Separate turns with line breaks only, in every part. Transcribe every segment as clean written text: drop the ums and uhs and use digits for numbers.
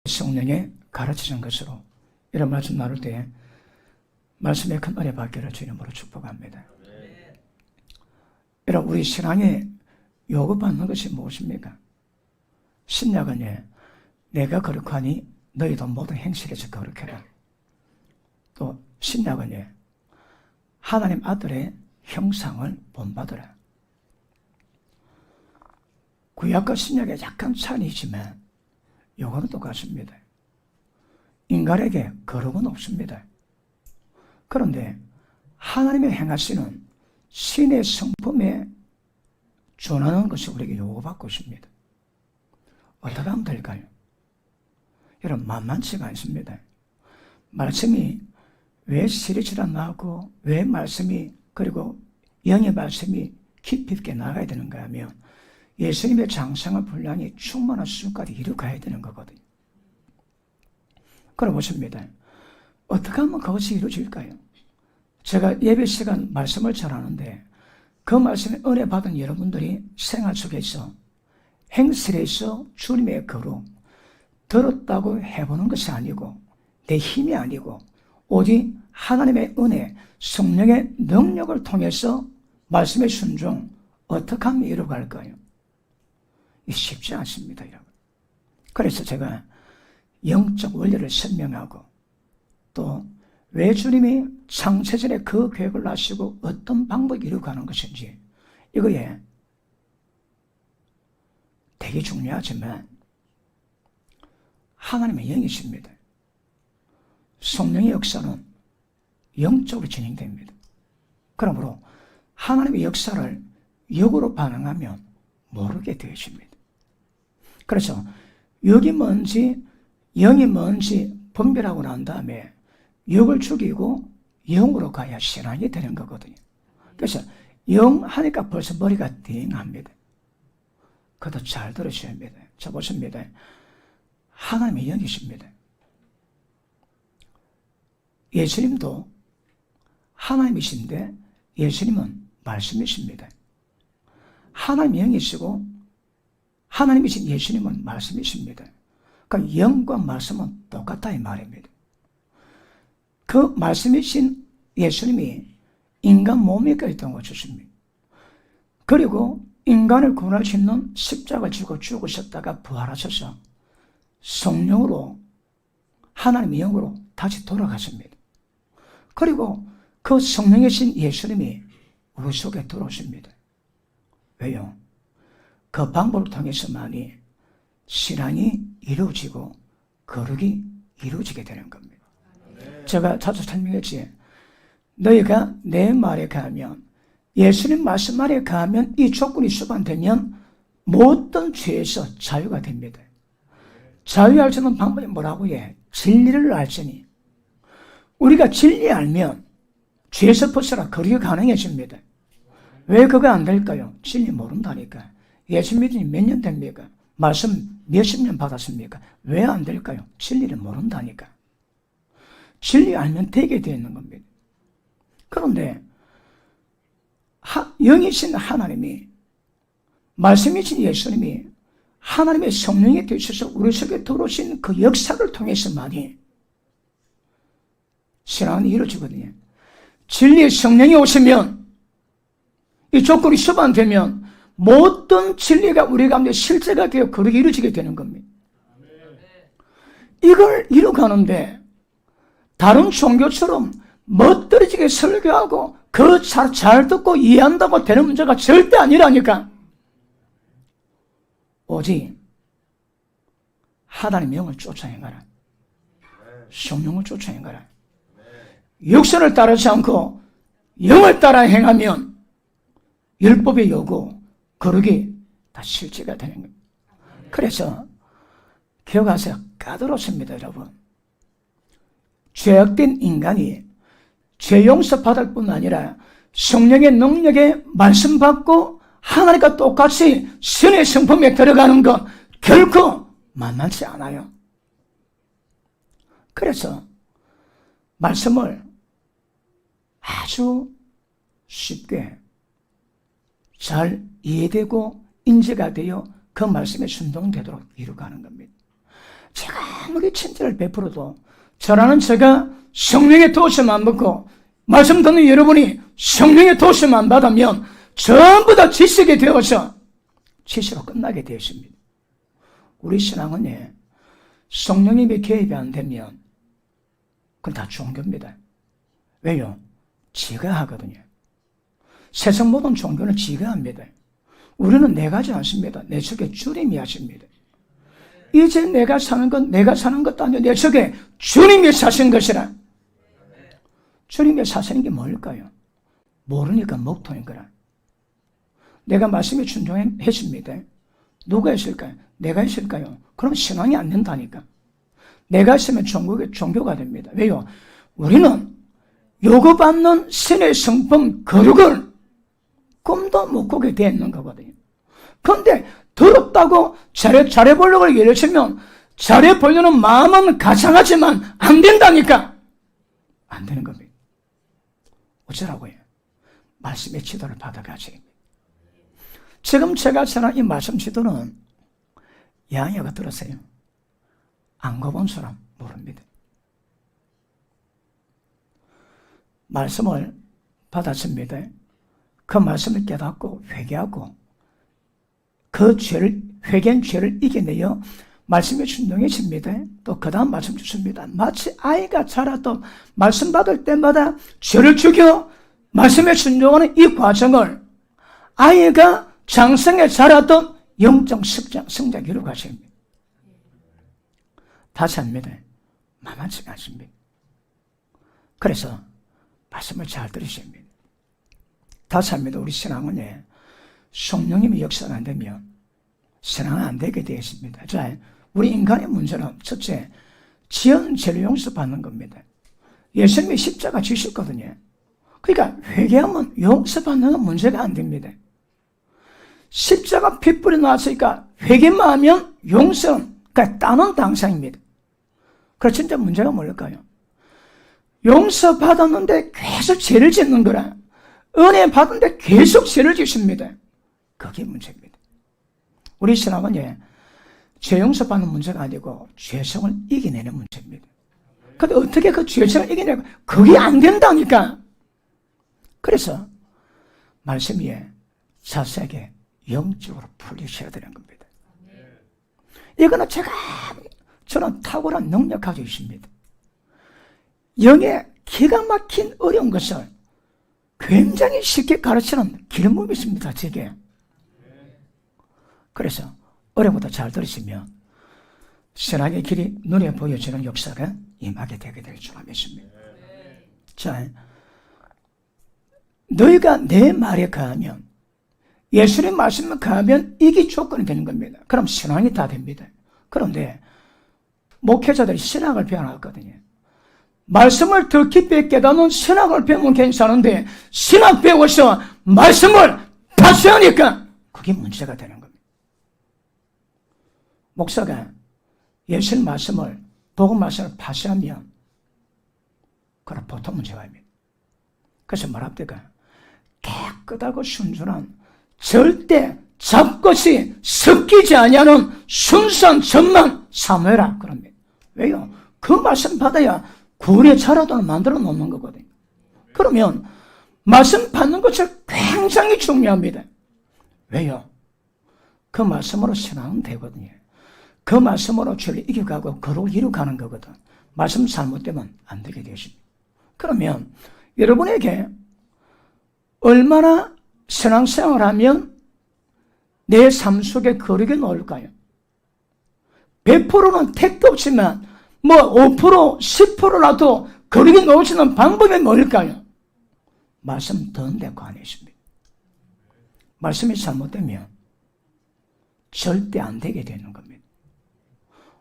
성령의 가르치는 것으로 이런 말씀 나눌 때 말씀의 큰 은혜 받기를 주님으로 축복합니다. 여러분, 우리 신앙에 요구받는 것이 무엇입니까? 신약은 내가 거룩하니 너희도 모든 행실에서 거룩해라. 또 신약은 하나님 아들의 형상을 본받으라. 구약과 신약에 약간 차이지만 요거는 똑같습니다. 인간에게 거룩은 없습니다. 그런데 하나님의 행하시는 신의 성품에 준하는 것이 우리에게 요구받고 있습니다. 어떻게 하면 될까요? 여러분, 만만치가 않습니다. 말씀이 왜 시리즈로 나오고 왜 말씀이 그리고 영의 말씀이 깊이 있게 나가야 되는가 하면 예수님의 장성한 분량이 충만한 수준까지 이루어가야 되는 거거든요. 그럼 보십니다. 어떻게 하면 그것이 이루어질까요? 제가 예배 시간 말씀을 전하는데 그 말씀에 은혜 받은 여러분들이 생활 속에서 행실에서 주님의 거룩 들었다고 해보는 것이 아니고 내 힘이 아니고 오직 하나님의 은혜, 성령의 능력을 통해서 말씀의 순종 어떻게 하면 이루어갈까요? 쉽지 않습니다, 여러분. 그래서 제가 영적 원리를 설명하고 또 왜 주님이 창세전에 그 계획을 하시고 어떤 방법이 이루어가는 것인지 이거에 되게 중요하지만 하나님의 영이십니다. 성령의 역사는 영적으로 진행됩니다. 그러므로 하나님의 역사를 역으로 반응하면 모르게 되어집니다. 그래서 역이 뭔지 영이 뭔지 분별하고 난 다음에 역을 죽이고 영으로 가야 신앙이 되는 거거든요. 그래서 영 하니까 벌써 머리가 띵합니다. 그것도 잘 들으셔야 합니다. 자, 보십니다. 하나님의 영이십니다. 예수님도 하나님이신데 예수님은 말씀이십니다. 하나님의 영이시고 하나님이신 예수님은 말씀이십니다. 그러니까 영과 말씀은 똑같다 이 말입니다. 그 말씀이신 예수님이 인간 몸에까지 동을 주십니다. 그리고 인간을 구원할 수 있는 십자가를 지고 죽으셨다가 부활하셔서 성령으로 하나님의 영으로 다시 돌아가십니다. 그리고 그 성령이신 예수님이 우리 속에 들어오십니다. 왜요? 그 방법을 통해서만이 신앙이 이루어지고 거룩이 이루어지게 되는 겁니다. 제가 자주 설명했지. 너희가 내 말에 가면 예수님 말씀 말에 가면 이 조건이 수반되면 모든 죄에서 자유가 됩니다. 자유할 수 있는 방법이 뭐라고 해? 진리를 알지니. 우리가 진리 알면 죄에서 벗어나 거룩이 가능해집니다. 왜 그거 안 될까요? 진리 모른다니까. 예수 믿은 지 몇 년 됩니까? 말씀 몇십 년 받았습니까? 왜 안 될까요? 진리를 모른다니까. 진리 알면 되게 되어 있는 겁니다. 그런데 영이신 하나님이 말씀이신 예수님이 하나님의 성령이 되셔서 우리 속에 들어오신 그 역사를 통해서만이 신앙은 이루어지거든요. 진리의 성령이 오시면 이 조건이 수반되면 모든 진리가 우리 가운데 실제가 되어 그렇게 이루어지게 되는 겁니다. 이걸 이루어가는데 다른 종교처럼 멋들어지게 설교하고 그 잘 듣고 이해한다고 되는 문제가 절대 아니라니까. 오직 하나님의 영을 쫓아 행하라. 성령을 쫓아 행하라. 육선을 따르지 않고 영을 따라 행하면 율법의 요구, 거룩이 다 실제가 되는 겁니다. 그래서 기억하세요. 까다롭습니다, 여러분. 죄악된 인간이 죄 용서 받을 뿐 아니라 성령의 능력에 말씀 받고 하나님과 똑같이 신의 성품에 들어가는 것 결코 만만치 않아요. 그래서 말씀을 아주 쉽게 잘 이해되고 인지가 되어 그 말씀에 순종되도록 이루어가는 겁니다. 제가 아무리 친절을 베풀어도 저라는 제가 성령의 도심 안 받고 말씀 듣는 여러분이 성령의 도심 안 받으면 전부 다 지식이 되어서 지식으로 끝나게 되어 있습니다. 우리 신앙은 성령님의 개입이 안 되면 그건 다 종교입니다. 왜요? 지가 하거든요. 세상 모든 종교는 지가 합니다. 우리는 내가 하지 않습니다. 내 속에 주님이 하십니다. 이제 내가 사는 건 내가 사는 것도 아니고 내 속에 주님이 사신 것이라. 주님이 사시는 게 뭘까요? 모르니까 먹통인 거라. 내가 말씀에 순종했습니다. 누가 했을까요? 내가 했을까요? 그럼 신앙이 안 된다니까. 내가 했으면 종교가 됩니다. 왜요? 우리는 요구받는 신의 성품 거룩을 꿈도 못 꾸게 되어 있는 거거든요. 그런데 더럽다고 잘해보려고 열심히면 잘해보려는 마음은 가상하지만 안 된다니까. 안 되는 겁니다. 어쩌라고요? 말씀의 지도를 받아가지. 지금 제가 전한 이 말씀 지도는 양이가 들었어요. 안 가본 사람 모릅니다. 말씀을 받았습니다. 그 말씀을 깨닫고 회개하고 그 죄를, 회개한 죄를 이겨내어 말씀에 순종해집니다. 또 그 다음 말씀 주십니다. 마치 아이가 자라도 말씀 받을 때마다 죄를 죽여 말씀에 순종하는 이 과정을 아이가 장성에 자라던 영적 성장 이루어가십니다. 다시 합니다. 만만치가 않습니다. 그래서 말씀을 잘 들으십니다. 다시 합니다. 우리 신앙은 성령님의 역사가 안 되면 신앙은 안 되게 되어 있습니다. 자, 우리 인간의 문제는 첫째, 지은 죄를 용서받는 겁니다. 예수님이 십자가 지셨거든요. 그러니까 회개하면 용서받는 건 문제가 안 됩니다. 십자가 핏불이 나왔으니까 회개만 하면 용서는 그러니까 따는 당상입니다. 그래서 진짜 문제가 뭘까요? 용서받았는데 계속 죄를 짓는 거라. 은혜 받았는데 계속 죄를 짓습니다. 그게 문제입니다. 우리 신앙은 죄 용서받는 문제가 아니고 죄성을 이겨내는 문제입니다. 근데 어떻게 그 죄성을 이겨내고 그게 안 된다니까. 그래서 말씀이 자세하게 영적으로 풀리셔야 되는 겁니다. 이거는 저는 탁월한 능력 가지고 있습니다. 영의 기가 막힌 어려운 것을 굉장히 쉽게 가르치는 기름부음이 있습니다. 제게. 그래서 어려운 것도 잘 들으시면 신앙의 길이 눈에 보여지는 역사가 임하게 되게 될 줄 믿습니다. 자, 너희가 내 말에 거하면, 예수님 말씀에 거하면 이게 조건이 되는 겁니다. 그럼 신앙이 다 됩니다. 그런데 목회자들이 신학을 배워놨거든요. 말씀을 더 깊이 깨닫는 신학을 배우면 괜찮은데 신학 배워서 말씀을 다시 하니까 그게 문제가 되는 겁니다. 목사가 예수님 말씀을, 복음 말씀을 파시하면 그건 보통 문제가 아닙니다. 그래서 말합니까? 깨끗하고 순전한 절대 잡것이 섞이지 아니하는 순수한 젖만 사모해라 그럽니다. 왜요? 그 말씀 받아야 구원의 자라도를 만들어 놓는 거거든요. 그러면 말씀 받는 것이 굉장히 중요합니다. 왜요? 그 말씀으로 신앙은 되거든요. 그 말씀으로 죄를 이겨가고 거룩을 이루어가는 거거든. 말씀 잘못되면 안 되게 되십니다. 그러면 여러분에게 얼마나 신앙생활을 하면 내 삶 속에 거룩이 나올까요? 100%는 택도 없지만 5%, 10%라도 거룩이 나오시는 방법이 뭘까요? 말씀 듣는 데 관해 있습니다. 말씀이 잘못되면 절대 안 되게 되는 겁니다.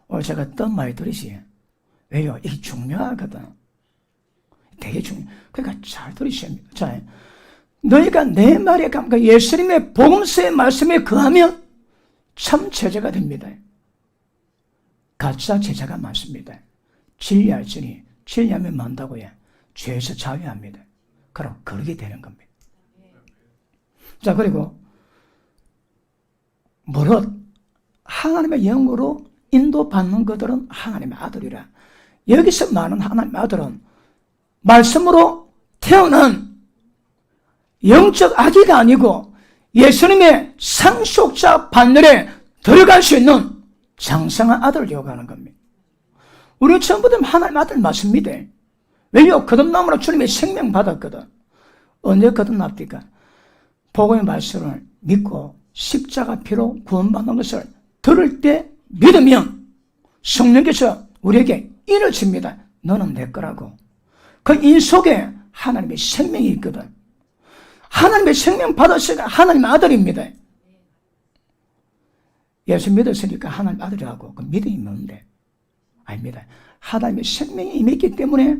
오늘 제가 어떤 말 들으시요? 왜요? 이게 중요하거든. 되게 중요해요. 그러니까 잘 들으셔야 합니다. 자, 너희가 내 말에 그러니까 예수님의 복음서의 말씀에 거하면 참 제자가 됩니다. 가짜 제자가 많습니다. 진리할지니 진리하면 만다고요. 죄에서 자유합니다. 그럼 그렇게 되는 겁니다. 자, 그리고 무릇 하나님의 영으로 인도받는 그들은 하나님의 아들이라. 여기서 말하는 하나님의 아들은 말씀으로 태어난 영적 아기가 아니고 예수님의 상속자 반열에 들어갈 수 있는 장성한 아들을 요구하는 겁니다. 우리 전부 다 하나님의 아들 맞습니다. 왜요? 거듭남으로 주님의 생명 받았거든. 언제 거듭납니까? 복음의 말씀을 믿고 십자가 피로 구원받는 것을 들을 때 믿으면 성령께서 우리에게 인을 줍니다. 너는 내 거라고. 그 인 속에 하나님의 생명이 있거든. 하나님의 생명 받았으니까 하나님의 아들입니다. 예수 믿었으니까 하나님 아들이라고 그 믿음이 뭔데? 아닙니다. 하나님의 생명이 임했기 때문에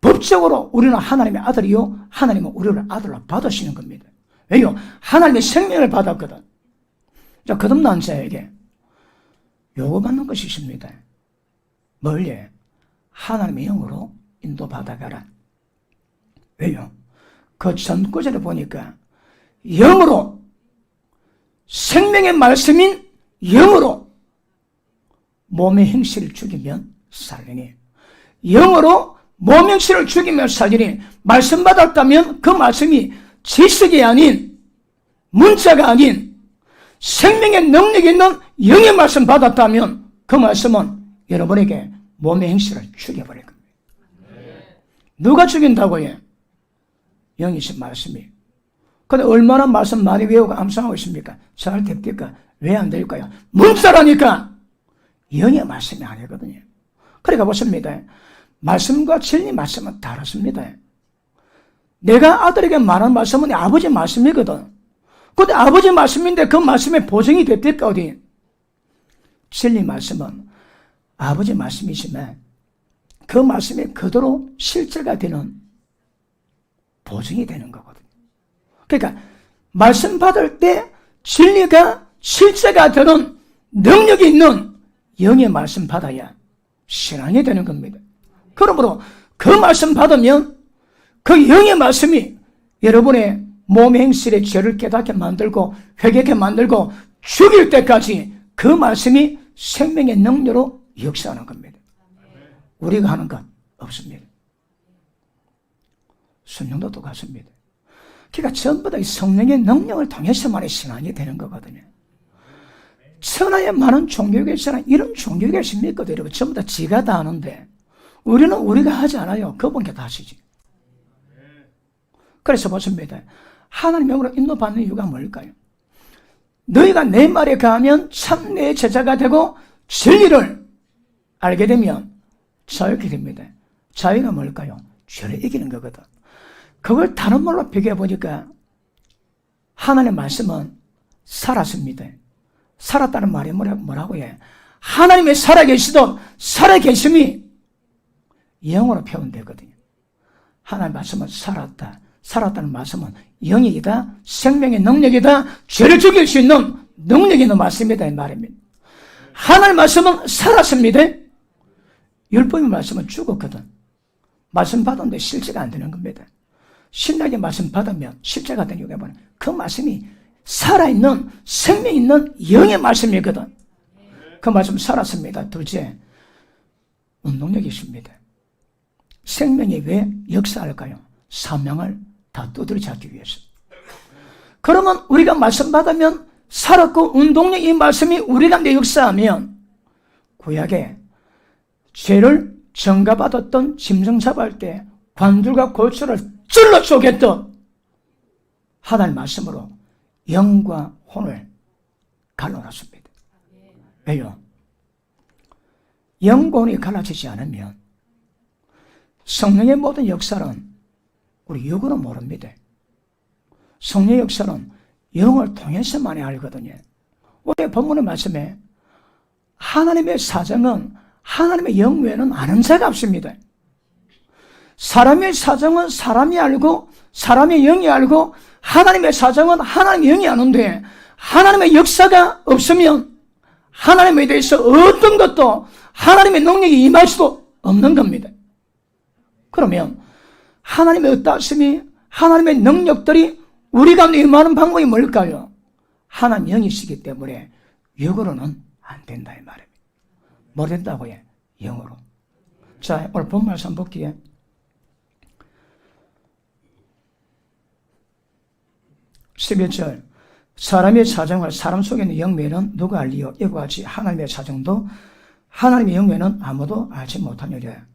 법적으로 우리는 하나님의 아들이요, 하나님은 우리를 아들로 받으시는 겁니다. 왜요? 하나님의 생명을 받았거든. 자, 거듭난 자에게 요구받는 것이 있습니다. 뭘요? 하나님의 영으로 인도받아가라. 왜요? 그 전구절에 보니까 영으로, 생명의 말씀인 영으로 몸의 행실을 죽이면 살리니, 영으로 몸의 행실을 죽이면 살리니, 말씀 받았다면 그 말씀이 지식이 아닌, 문자가 아닌 생명의 능력이 있는 영의 말씀 받았다면 그 말씀은 여러분에게 몸의 행실을 죽여버릴 겁니다. 누가 죽인다고요? 영이신 말씀이. 근데 얼마나 말씀 많이 외우고 암송하고 있습니까? 잘 됩니까? 왜 안 될까요? 문자라니까 영의 말씀이 아니거든요. 그러니까 보십니다. 말씀과 진리 말씀은 다르습니다. 내가 아들에게 말한 말씀은 아버지 말씀이거든. 근데 아버지 말씀인데 그 말씀에 보증이 됩니까? 어디? 진리 말씀은 아버지 말씀이지만 그 말씀이 그대로 실제가 되는 보증이 되는 거거든요. 그러니까 말씀 받을 때 진리가 실제가 되는 능력이 있는 영의 말씀 받아야 신앙이 되는 겁니다. 그러므로 그 말씀 받으면 그 영의 말씀이 여러분의 몸의 행실의 죄를 깨닫게 만들고 회개하게 만들고 죽일 때까지 그 말씀이 생명의 능력으로 역사하는 겁니다. 우리가 하는 것 없습니다. 성령도 똑같습니다. 그러니까 전부 다 성령의 능력을 통해서만의 신앙이 되는 거거든요. 천하에 많은 종교가 있잖아요. 이런 종교가 있습니까? 여러분 전부 다 지가 다 하는데 우리는 우리가 하지 않아요. 그분께 다 하시지. 그래서 보십니다. 하나님의 영으로 인도받는 이유가 뭘까요? 너희가 내 말에 가면 참 내 제자가 되고 진리를 알게 되면 자유케 됩니다. 자유가 뭘까요? 죄를 이기는 거거든. 그걸 다른 말로 비교해 보니까 하나님의 말씀은 살았습니다. 살았다는 말이 뭐라고 해? 하나님의 살아계시던 살아계심이 영어로 표현되거든요. 하나님의 말씀은 살았다. 살았다는 말씀은 영이다, 생명의 능력이다, 죄를 죽일 수 있는 능력이 있는 말씀이다 이 말입니다. 하나님의 말씀은 살았습니다. 율법의 말씀은 죽었거든. 말씀 받았는데 실제가 안 되는 겁니다. 신약의 말씀 받으면 실제가 되는 이유가 뭐냐? 그 말씀이 살아있는 생명 있는 영의 말씀이거든. 그 말씀 살았습니다. 둘째, 운동력이 있습니다. 생명이 왜 역사할까요? 사명을 다 두드려 잡기 위해서. 그러면 우리가 말씀 받으면 살았고 운동력 이 말씀이 우리 가운데 역사하면 구약에 죄를 전가받았던 짐승 잡을 때 관줄과 골수를 찔러 쪼갰던 하나님 말씀으로 영과 혼을 갈라놨습니다. 왜요? 영과 혼이 갈라지지 않으면 성령의 모든 역사는 우리 육으로 모릅니다. 성령의 역사는 영을 통해서만이 알거든요. 우리 본문의 말씀에 하나님의 사정은 하나님의 영 외에는 아는 자가 없습니다. 사람의 사정은 사람이 알고 사람의 영이 알고 하나님의 사정은 하나님의 영이 아는데 하나님의 역사가 없으면 하나님에 대해서 어떤 것도 하나님의 능력이 임할 수도 없는 겁니다. 그러면 하나님의 어떠하심이 하나님의 능력들이 우리 가운데 임하는 방법이 뭘까요? 하나님 영이시기 때문에 육으로는 안 된다 이 말입니다. 뭐 된다고요? 영으로. 자, 오늘 본 말씀 볼게요. 11절. 사람의 사정을 사람 속에 있는 영매는 누가 알리요? 이와 같이 하나님의 사정도 하나님의 영매는 아무도 알지 못하느니라.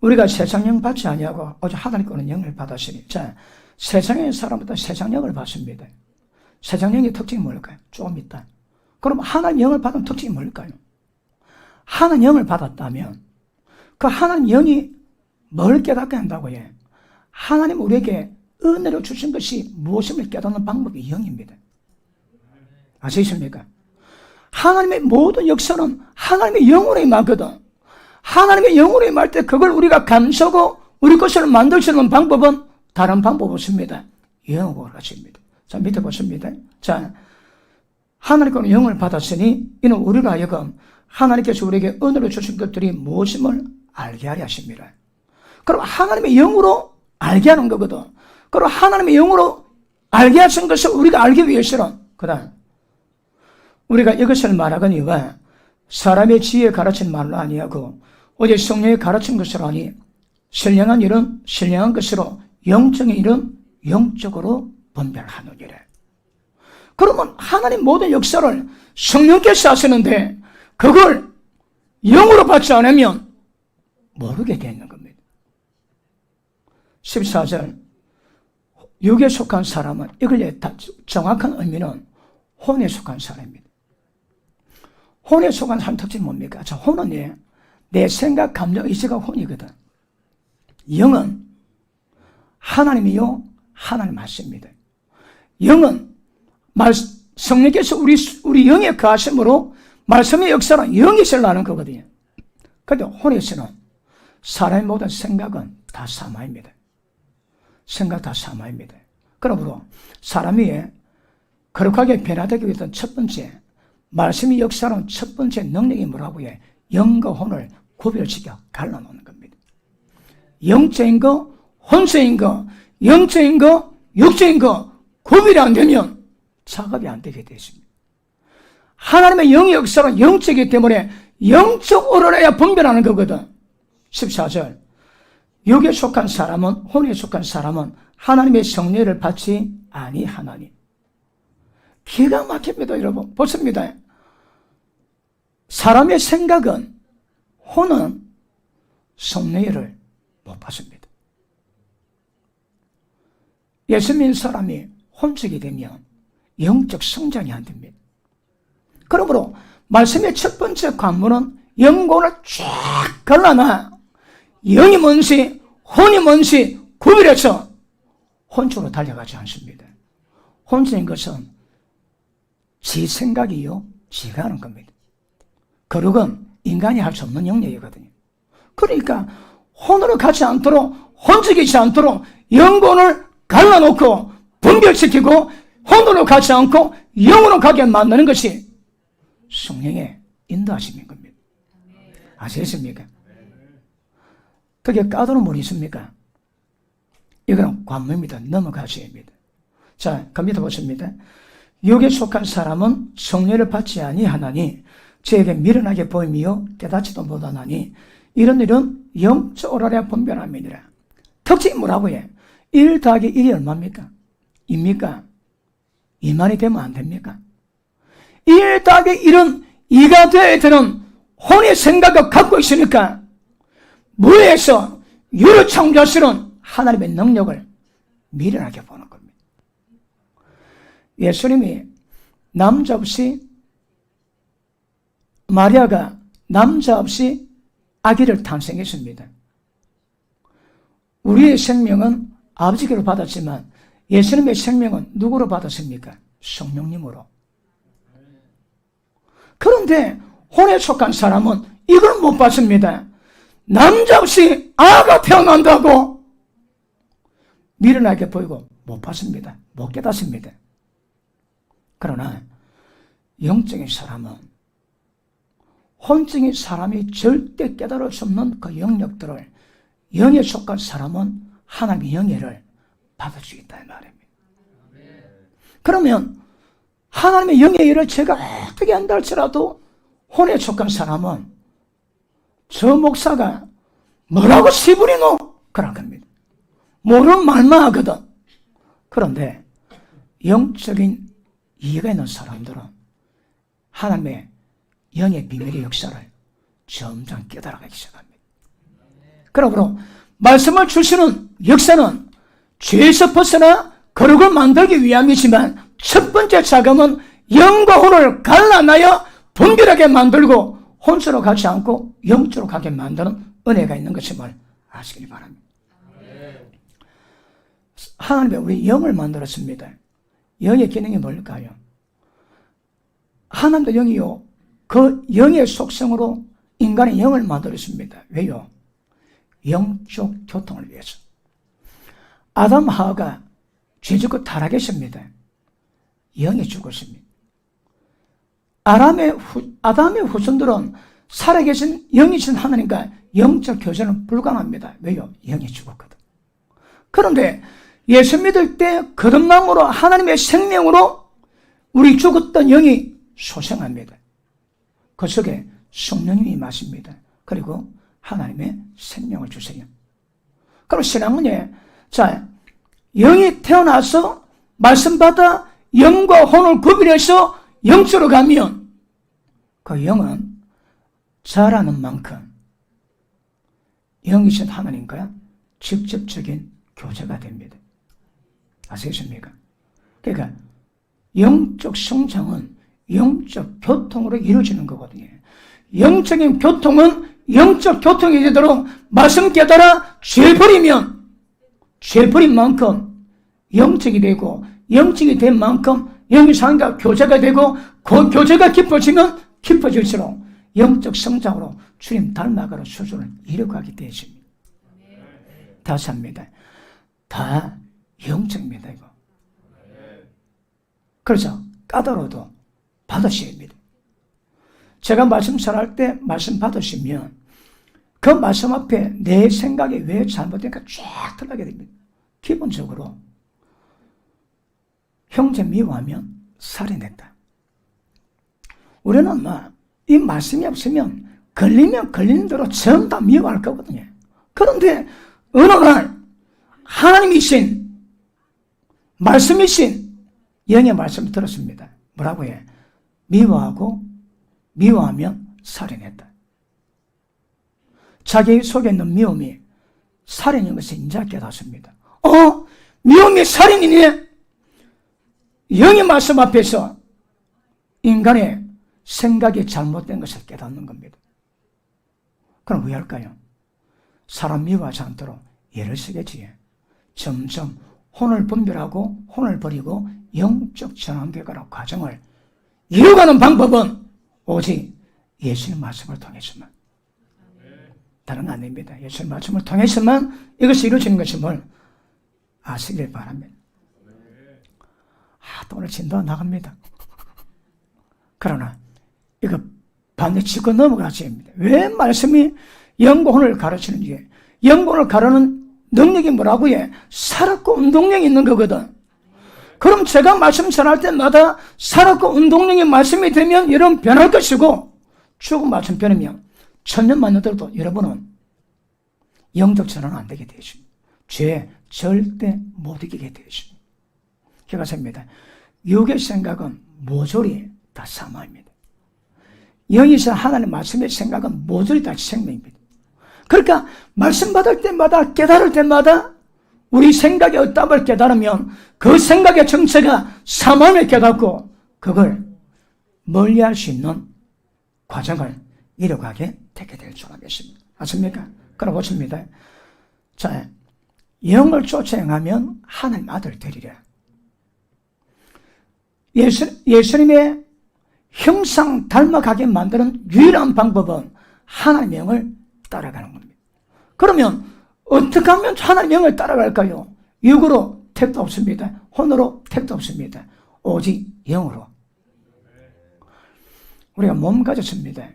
우리가 세상 영 받지 아니하고 오직 하나님 거는 영을 받았으니. 자, 세상의 사람부터 세상 영을 받습니다. 세상 영의 특징이 뭘까요? 조금 있다. 그럼 하나님 영을 받은 특징이 뭘까요? 하나님 영을 받았다면 그 하나님 영이 뭘 깨닫게 한다고 해? 하나님 우리에게 은혜로 주신 것이 무엇임을 깨닫는 방법이 영입니다. 아시겠습니까? 하나님의 모든 역사는 하나님의 영으로 임하거든. 하나님의 영으로 임할 때 그걸 우리가 감싸고 우리 것을 만들 수 있는 방법은 다른 방법 없습니다. 영으로 가십니다. 자, 밑에 보십니다. 자, 하나님께는 영을 받았으니 이는 우리로 하여금 하나님께서 우리에게 은혜로 주신 것들이 무엇임을 알게 하려 하십니다. 그럼 하나님의 영으로 알게 하는 거거든. 그럼 하나님의 영으로 알게 하신 것을 우리가 알기 위해서는 그 다음 우리가 이것을 말하거니와 사람의 지혜에 가르친 말로 아니하고 오직 성령에 가르친 것으로 하니 신령한 일은 신령한 것으로 영적인 일은 영적으로 분별하느니라. 그러면 하나님 모든 역사를 성령께서 하시는데 그걸 영으로 받지 않으면 모르게 되는 겁니다. 14절. 육에 속한 사람은 이걸 정확한 의미는 혼에 속한 사람입니다. 혼에 속한 사람 특징이 뭡니까? 자, 혼은 내 생각, 감정, 의지가 혼이거든. 영은 하나님이요, 하나님 맞습니다. 영은 성령께서 우리 영에 거하심으로 말씀의 역사는 영에서 나는 거거든요. 그런데 혼에서는 사람의 모든 생각은 다 사마입니다. 생각 다 사마입니다. 그러므로 사람이 거룩하게 변화되기 위해서 첫 번째 말씀의 역사는 첫 번째 능력이 뭐라고 해? 영과 혼을 구별시켜 갈라놓는 겁니다. 영적인 거, 혼적인 거, 영적인 거, 육적인 거 구별이 안 되면 작업이 안 되게 되어 있습니다. 하나님의 영의 역사는 영적이기 때문에 영적으로 해야 분별하는 거거든. 14절. 육에 속한 사람은 혼에 속한 사람은 하나님의 성령을 받지 아니하나니. 기가 막힙니다, 여러분. 보십니다. 사람의 생각은 혼은 성령을 못 받습니다. 예수 믿는 사람이 혼적이 되면 영적 성장이 안 됩니다. 그러므로 말씀의 첫 번째 관문은 영혼을 쫙 갈라놔 영이 뭔지 혼이 뭔지 구별해서 혼적으로 달려가지 않습니다. 혼적인 것은 지 생각이요, 지가 하는 겁니다. 거룩은 인간이 할 수 없는 영역이거든요. 그러니까 혼으로 가지 않도록, 혼적이지 않도록 영혼을 갈라놓고 분별시키고 혼으로 가지 않고 영으로 가게 만드는 것이 성령의 인도하심인 겁니다. 아시겠습니까? 그게 까다로운 분이 있습니까? 이거는 관문입니다. 넘어가셔야 합니다. 자, 그 밑에 보십니다. 육에 속한 사람은 성령을 받지 아니하나니 저에게 미련하게 보임이요 깨닫지도 못하나니 이런 일은 영적으로 하여 분별함이니라. 특징이 뭐라고 해? 1 더하기 1이 얼마입니까? 2입니까? 2만이 되면 안 됩니까? 1 더하기 1은 2가 되어야 되는 혼의 생각을 갖고 있으니까 무에서 유를 창조하시는 하나님의 능력을 미련하게 보는 겁니다. 예수님이 남자 없이 마리아가 남자 없이 아기를 탄생했습니다. 우리의 생명은 아버지께로 받았지만 예수님의 생명은 누구로 받았습니까? 성령님으로. 그런데 혼에 속한 사람은 이걸 못 받습니다. 남자 없이 아가 태어난다고 미련하게 보이고 못 받습니다. 못 깨닫습니다. 그러나 영적인 사람은 혼적인 사람이 절대 깨달을 수 없는 그 영역들을 영에 속한 사람은 하나님의 영예를 받을 수 있다 이 말입니다. 그러면 하나님의 영예를 제가 어떻게 한다 할지라도 혼에 속한 사람은 저 목사가 뭐라고 시부리노? 그런 겁니다. 모르는 말만 하거든. 그런데 영적인 이해가 있는 사람들은 하나님의 영의 비밀의 역사를 점점 깨달아가기 시작합니다. 그러므로 말씀을 주시는 역사는 죄에서 벗어나 거룩을 만들기 위함이지만 첫 번째 자금은 영과 혼을 갈라놔야 분별하게 만들고 혼수로 가지 않고 영적으로 가게 만드는 은혜가 있는 것임을 아시길 바랍니다. 하나님이 우리 영을 만들었습니다. 영의 기능이 뭘까요? 하나님도 영이요. 그 영의 속성으로 인간의 영을 만들었습니다. 왜요? 영적 교통을 위해서. 아담 하와가 죄짓고 타락했습니다. 영이 죽었습니다. 아담의 후손들은 살아계신 영이신 하나님과 영적 교제는 불가능합니다. 왜요? 영이 죽었거든. 그런데 예수 믿을 때 거듭남으로 하나님의 생명으로 우리 죽었던 영이 소생합니다. 그 속에 성령님이 마십니다. 그리고 하나님의 생명을 주세요. 그럼 신앙은요, 자, 영이 태어나서 말씀받아 영과 혼을 구별해서 영적으로 가면 그 영은 자라는 만큼 영이신 하나님과 직접적인 교제가 됩니다. 아시겠습니까? 그러니까 영적 성장은 영적 교통으로 이루어지는 거거든요. 영적인 교통은 영적 교통이 되도록 말씀 깨달아 죄 버리면 죄 버린 만큼 영적이 되고 영적이 된 만큼 영의 상과 교제가 되고 그 교제가 깊어지면 깊어질수록 영적 성장으로 주님 닮아가는 수준을 이뤄가게 되십니다. 다시 합니다. 다 영적입니다, 이거. 그래서 까다로워도 받으셔야 합니다. 제가 말씀 전할 때 말씀 받으시면 그 말씀 앞에 내 생각이 왜 잘못된가 쫙 들어가게 됩니다. 기본적으로 형제 미워하면 살인했다. 우리는 이 말씀이 없으면 걸리면 걸리는 대로 전부 다 미워할 거거든요. 그런데 어느 날 하나님이신 말씀이신 영의 말씀을 들었습니다. 뭐라고 해? 미워하면 살인했다. 자기 속에 있는 미움이 살인인 것을 인자 깨닫습니다. 미움이 살인이네? 영의 말씀 앞에서 인간의 생각이 잘못된 것을 깨닫는 겁니다. 그럼 왜 할까요? 사람 미워하지 않도록 예를 쓰겠지. 점점 혼을 분별하고 혼을 버리고 영적 전환되가는 과정을 이루어가는 방법은 오직 예수의 말씀을 통해서만. 다른 건 안 됩니다. 예수의 말씀을 통해서만 이것이 이루어지는 것임을 아시길 바랍니다. 또 오늘 진도 안 나갑니다. 그러나 이거 반드시 짚고 넘어가셔야 합니다. 왜 말씀이 영과 혼을 가르치는지. 영과 혼을 가르는 능력이 뭐라고 해? 살았고 운동력이 있는 거거든. 그럼 제가 말씀 전할 때마다 살았고 운동력이 말씀이 되면 여러분 변할 것이고, 죽은 말씀 변하면 천년 만년들도 여러분은 영적 전환은 안 되게 되십니다. 죄 절대 못 이기게 되십니다. 기억하십니다. 육의 생각은 모조리 다 사망입니다. 영이신 하나님의 말씀의 생각은 모조리 다 생명입니다. 그러니까 말씀 받을 때마다 깨달을 때마다 우리 생각의 어답을 깨달으면 그 생각의 정체가 사망을 깨닫고 그걸 멀리할 수 있는 과정을 이뤄가게 되게 될 줄 알겠습니다. 아십니까? 그럼 보십니다. 자, 영을 쫓아 행하면 하나님 아들 되리라. 예수님의 형상 닮아가게 만드는 유일한 방법은 하나님의 영을 따라가는 겁니다. 그러면 어떻게 하면 하나님의 영을 따라갈까요? 육으로 택도 없습니다. 혼으로 택도 없습니다. 오직 영으로. 우리가 몸 가졌습니다.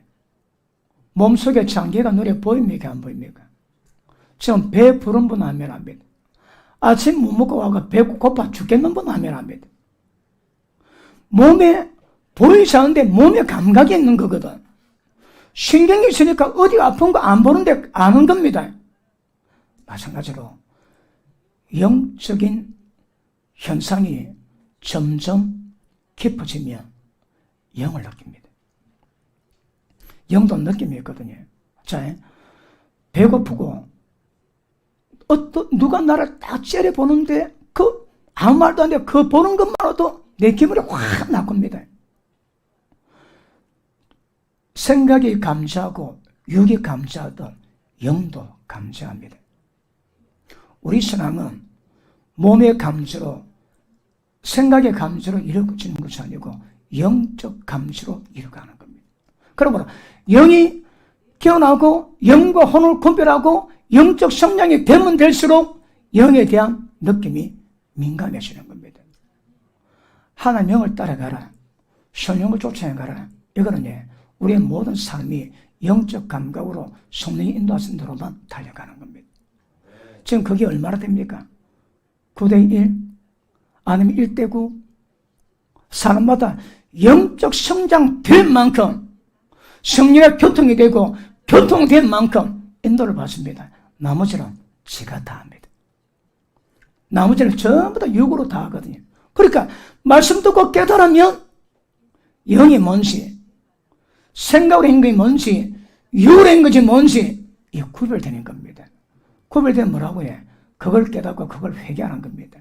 몸속에 장기가 눈에 보입니까? 안 보입니까? 지금 배 부른 분 하면 합니다. 아침 못 먹고 와서 배 고파 죽겠는 분 하면 합니다. 몸에 보이지 않는데 몸에 감각이 있는 거거든. 신경이 있으니까 어디가 아픈 거 안 보는데 아는 겁니다. 마찬가지로 영적인 현상이 점점 깊어지면 영을 느낍니다. 영도 느낌이 있거든요. 자, 배고프고 누가 나를 딱 째려보는데 아무 말도 안 돼. 그 보는 것만으로도 내 기분이 확 나쁩니다. 생각이 감지하고 육이 감지하던 영도 감지합니다. 우리 신앙은 몸의 감지로 생각의 감지로 이루어지는 것이 아니고 영적 감지로 이루어가는 겁니다. 그러므로 영이 깨어나고 영과 혼을 분별하고 영적 성장이 되면 될수록 영에 대한 느낌이 민감해지는 겁니다. 하나님 영을 따라가라. 성령을 쫓아가라. 이거는 우리의 모든 삶이 영적 감각으로 성령이 인도하신 대로만 달려가는 겁니다. 지금 그게 얼마나 됩니까? 9대1? 아니면 1대9? 사람마다 영적 성장될 만큼 성령의 교통이 되고 교통된 만큼 인도를 받습니다. 나머지는 지가 다 합니다. 나머지는 전부 다 육으로 다 하거든요. 그러니까 말씀 듣고 깨달으면 영이 뭔지, 생각으로 한 것이 뭔지, 육으로 한 것이 뭔지 이 구별되는 겁니다. 구별되면 뭐라고 해? 그걸 깨닫고 그걸 회개하는 겁니다.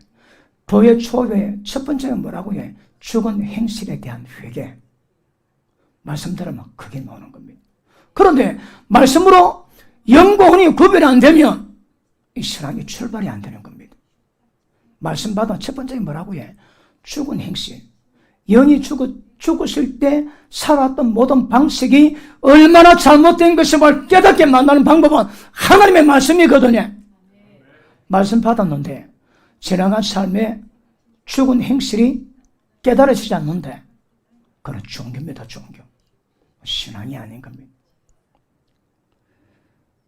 도의 초의 첫 번째가 뭐라고 해? 죽은 행실에 대한 회개. 말씀 들으면 그게 나오는 겁니다. 그런데 말씀으로 영과 혼이 구별이 안 되면 이 신앙이 출발이 안 되는 겁니다. 말씀 받아 첫 번째가 뭐라고 해? 죽은 행실. 영이 죽었을 때 살았던 모든 방식이 얼마나 잘못된 것임을 깨닫게 만나는 방법은 하나님의 말씀이거든요. 말씀 받았는데 지나간 삶에 죽은 행실이 깨달아지지 않는데 그건 종교입니다. 종교. 신앙이 아닌 겁니다.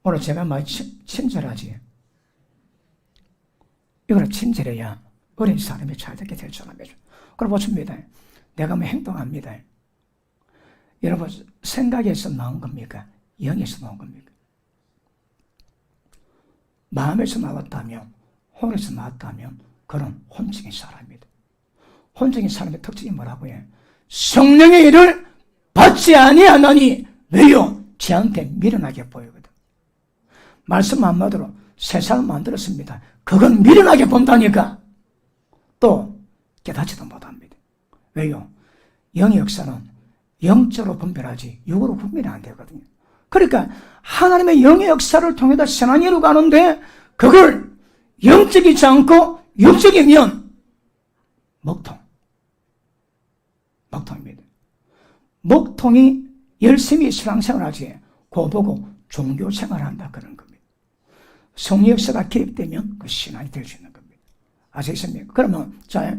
오늘 제가 많이 친절하지. 이거는 친절해야 어린 사람이 잘 되게 될 사람이죠. 그럼 보십니다. 내가 뭐 행동합니다. 여러분 생각에서 나온 겁니까? 영에서 나온 겁니까? 마음에서 나왔다면 혼에서 나왔다면 그런 혼적인 사람입니다. 혼적인 사람의 특징이 뭐라고 해? 성령의 일을 받지 아니하나니 왜요? 저한테 미련하게 보이거든. 말씀 한마디로 세상을 만들었습니다. 그건 미련하게 본다니까 또 깨닫지도 못합니다. 왜요? 영의 역사는 영적으로 분별하지 육으로 분별이 안 되거든요. 그러니까 하나님의 영의 역사를 통해서 신앙이 이루어가는데 그걸 영적이지 않고 육적이면 먹통입니다. 먹통이 열심히 신앙생활 하지 그거 보고 종교생활을 한다 그런 겁니다. 성령 역사가 개입되면 그 신앙이 될 수 있는 겁니다. 아시겠습니까? 그러면 자,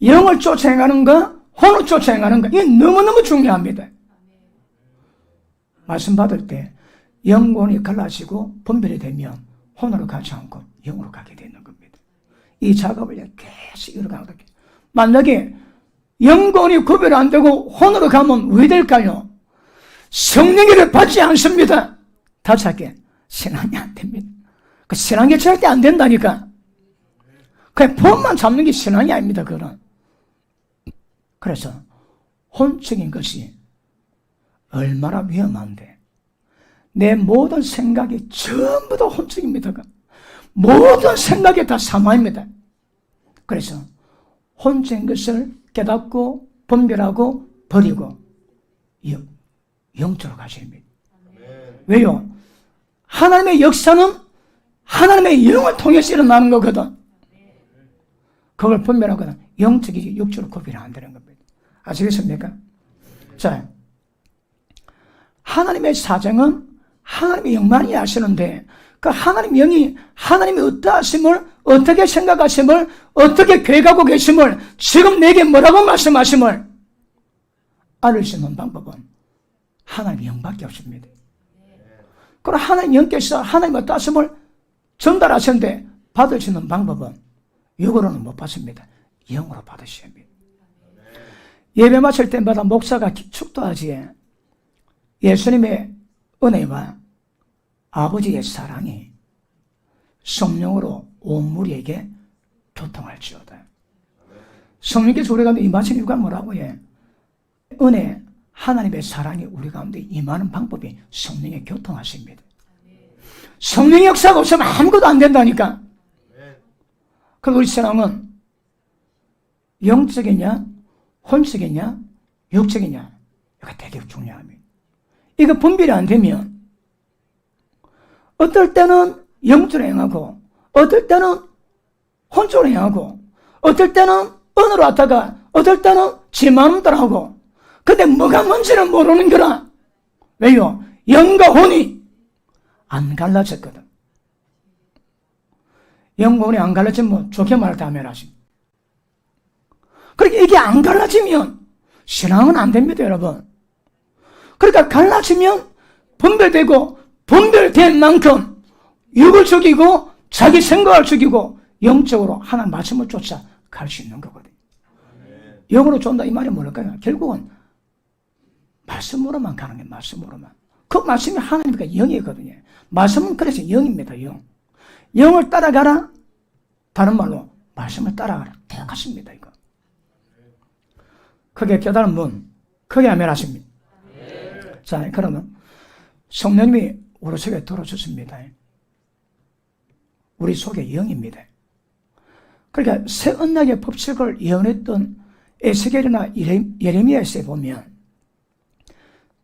영을 쫓아가는 거 혼을 쫓아가는 거 이게 너무너무 중요합니다. 말씀 받을 때 영혼이 갈라지고 분별이 되면 혼으로 가지 않고 영으로 가게 되는 겁니다. 이 작업을 계속 이어가거든요. 만약에 영혼이 구별 안 되고 혼으로 가면 왜 될까요? 성령을 받지 않습니다. 다차게 신앙이 안 됩니다. 그 신앙이 절대 안 된다니까. 그냥 법만 잡는 게 신앙이 아닙니다. 그건. 그래서 혼적인 것이 얼마나 위험한데 내 모든 생각이 전부 다 혼적입니다. 모든 생각이 다 사마입니다. 그래서 혼적인 것을 깨닫고 분별하고 버리고 영적으로 가셔야 합니다. 왜요? 하나님의 역사는 하나님의 영을 통해서 일어나는 거거든. 그걸 분별하거든. 영적이지 육적으로 구별이 안 되는 겁니다. 아시겠습니까? 자, 하나님의 사정은 하나님의 영만이 아시는데 그 하나님 영이 하나님의 어떠하심을 어떻게 생각하심을 어떻게 계획하고 계심을 지금 내게 뭐라고 말씀하심을 알을 수 있는 방법은 하나님의 영밖에 없습니다. 그럼 하나님 영께서 하나님의 어떠하심을 전달하시는데 받을 수 있는 방법은 육으로는 못 받습니다. 영으로 받으셔야 합니다. 예배 마칠 때마다 목사가 축도하지 예수님의 은혜와 아버지의 사랑이 성령으로 온 무리에게 교통할지어다. 성령께서 우리 가운데 임하신 이유가 뭐라고 해? 은혜, 하나님의 사랑이 우리 가운데 임하는 방법이 성령의 교통하십니다. 성령의 역사가 없으면 아무것도 안 된다니까. 그럼 우리 신앙은 영적이냐, 혼적이냐, 육적이냐, 이거 되게 중요합니다. 이거 분별이 안 되면 어떨 때는 영적으로 행하고, 어떨 때는 혼적으로 행하고, 어떨 때는 언어로 왔다가, 어떨 때는 지 마음 따라하고, 근데 뭐가 뭔지는 모르는 거라. 왜요? 영과 혼이 안 갈라졌거든. 영과 혼이 안 갈라지면 좋게 말하면 하십니다. 그러니까 이게 안 갈라지면 신앙은 안 됩니다, 여러분. 그러니까 갈라지면 분별되고, 분별된 만큼 육을 죽이고 자기 생각을 죽이고 영적으로 하나님 말씀을 쫓아 갈 수 있는 거거든요. 영으로 쫓는다 이 말이 뭘까요? 결국은 말씀으로만 가는 게 말씀으로만. 그 말씀이 하나님과 영이거든요. 말씀은 그래서 영입니다. 영. 영을 따라가라. 다른 말로 말씀을 따라가라. 똑같습니다. 이거. 크게 깨달은 문, 크게 아멘하십니다. 자, 그러면 성령님이 우리 속에 들어주십니다. 우리 속에 영입니다. 그러니까 새 언약의 법칙을 예언했던 에스겔이나 예레미야에서 보면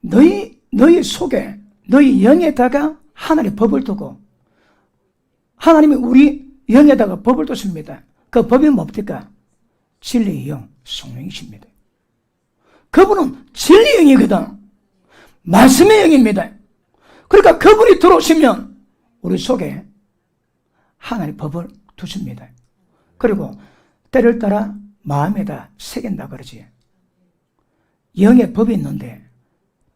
너희 속에, 너희 영에다가 하나님의 법을 두고 하나님이 우리 영에다가 법을 뒀습니다. 그 법이 뭡니까? 진리의 영, 성령이십니다. 그분은 진리의 영이거든. 말씀의 영입니다. 그러니까 그분이 들어오시면 우리 속에 하나님의 법을 두십니다. 그리고 때를 따라 마음에다 새긴다 그러지. 영의 법이 있는데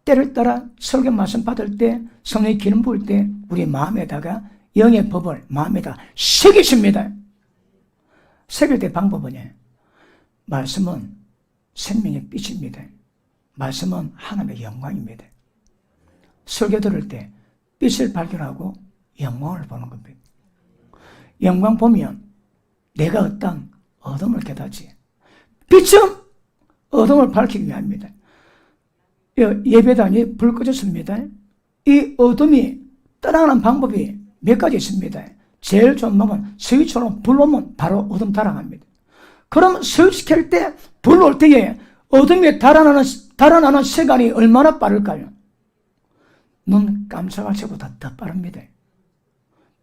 때를 따라 설교 말씀 받을 때, 성령의 기름 부을 때 우리 마음에다가 영의 법을 마음에다 새기십니다. 새길 때 방법은 말씀은 생명의 빛입니다. 말씀은 하나님의 영광입니다. 설교 들을 때 빛을 발견하고 영광을 보는 겁니다. 영광 보면 내가 어떤 어둠을 깨닫지. 빛은 어둠을 밝히기 위함입니다. 예배당이 불 꺼졌습니다. 이 어둠이 떠나가는 방법이 몇 가지 있습니다. 제일 좋은 방법은 스위치로 불 오면 바로 어둠 달아갑니다. 그럼 스위치 켤 때 불 올 때에 어둠이 달아나는 시간이 얼마나 빠를까요? 눈 깜짝할 때보다 더 빠릅니다.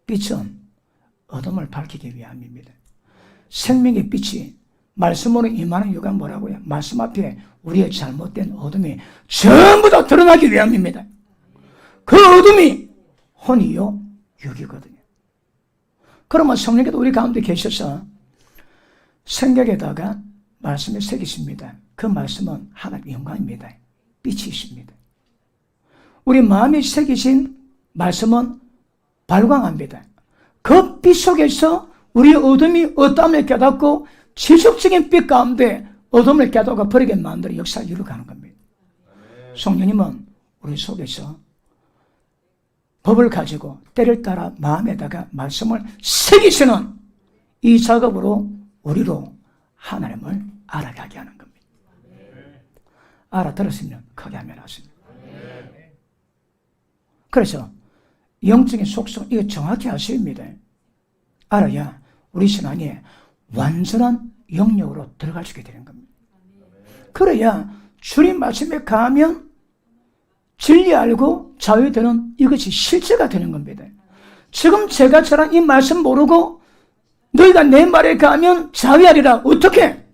빛은 어둠을 밝히기 위함입니다. 생명의 빛이 말씀으로 임하는 이유가 뭐라고요? 말씀 앞에 우리의 잘못된 어둠이 전부 다 드러나기 위함입니다. 그 어둠이 혼이요 육이거든요. 그러면 성령께서 우리 가운데 계셔서 생각에다가 말씀을 새기십니다. 그 말씀은 하나님의 영광입니다. 빛이 있습니다. 우리 마음에 새기신 말씀은 발광합니다. 그 빛 속에서 우리 어둠이 어떠함을 깨닫고 지속적인 빛 가운데 어둠을 깨닫고 버리게 만드는 역사를 이루어가는 겁니다. 성령님은 우리 속에서 법을 가지고 때를 따라 마음에다가 말씀을 새기시는 이 작업으로 우리로 하나님을 알아가게 하는 겁니다. 알아들었으면 크게 하면 하십니다. 그래서 영적인 속성 이거 정확히 아십니다. 알아야 우리 신앙이 완전한 영역으로 들어갈 수 있게 되는 겁니다. 그래야 주님 말씀에 가면 진리 알고 자유되는 이것이 실제가 되는 겁니다. 지금 제가 전한 이 말씀 모르고 너희가 내 말에 가면 자유하리라. 어떻게?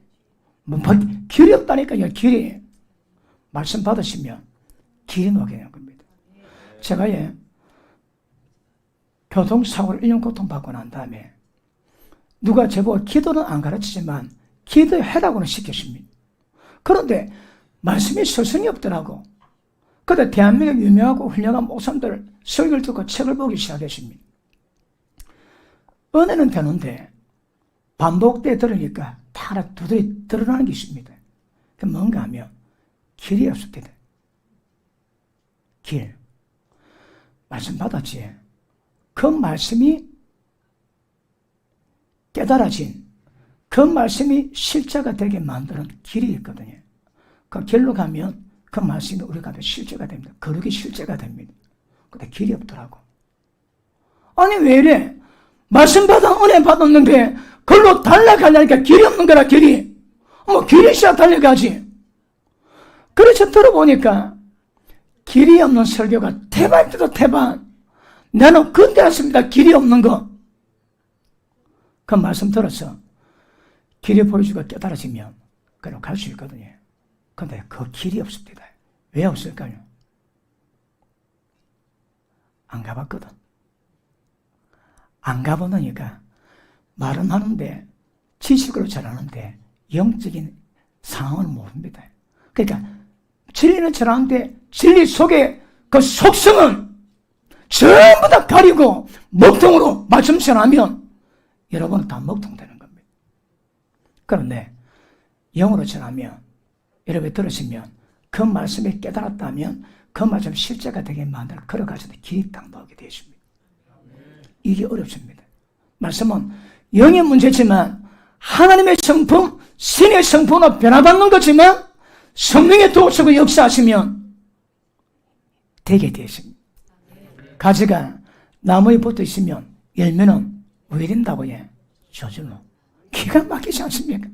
길이 없다니까요. 길이. 말씀 받으시면 길이 나게 되는 겁니다. 제가 교통사고를 1년 고통받고 난 다음에 누가 제보고 기도는 안 가르치지만 기도해라고는 시켰습니다. 그런데 말씀이 서슴이 없더라고. 그런데 대한민국 유명하고 훌륭한 목사님들 설교를 듣고 책을 보기 시작했습니다. 은혜는 되는데 반복돼 들으니까 다 두드리 드러나는 게 있습니다. 그 뭔가 하면 길이 없습니다. 길. 말씀 받았지. 그 말씀이 깨달아진, 그 말씀이 실제가 되게 만드는 길이 있거든요. 그 길로 가면 그 말씀이 우리가 실제가 됩니다. 거룩이 실제가 됩니다. 근데 길이 없더라고. 아니 왜 이래? 말씀 받아 은혜 받았는데 그걸로 달려가려니까 길이 없는 거라. 길이 뭐 길이 있어야 달려가지. 그래서 들어보니까 길이 없는 설교가 태반이도 태반. 나는 그때 왔습니다. 길이 없는 거. 그 말씀 들어서 길이 보여주고 깨달아지면 그럼 갈 수 있거든요. 근데 그 길이 없습니다. 왜 없을까요? 안 가봤거든. 안 가보니까 말은 하는데 지식으로 잘하는데 영적인 상황을 모릅니다. 그러니까 진리는 잘하는데 진리 속에 그 속성은 전부 다 가리고 먹통으로 말씀 전하면 여러분은 다 먹통되는 겁니다. 그런데 영으로 전하면 여러분이 들으시면 그 말씀이 깨달았다면 그 말씀 실제가 되게 만들어 걸어가시는 길이 딱 나오게 되어 있습니다. 이게 어렵습니다. 말씀은 영의 문제지만 하나님의 성품, 신의 성품으로 변화받는 거지만 성령의 도우시고 역사하시면 되게 되어 있습니다. 가지가 나무에 붙어 있으면 열매는 왜 된다고 해? 저절로. 기가 막히지 않습니까?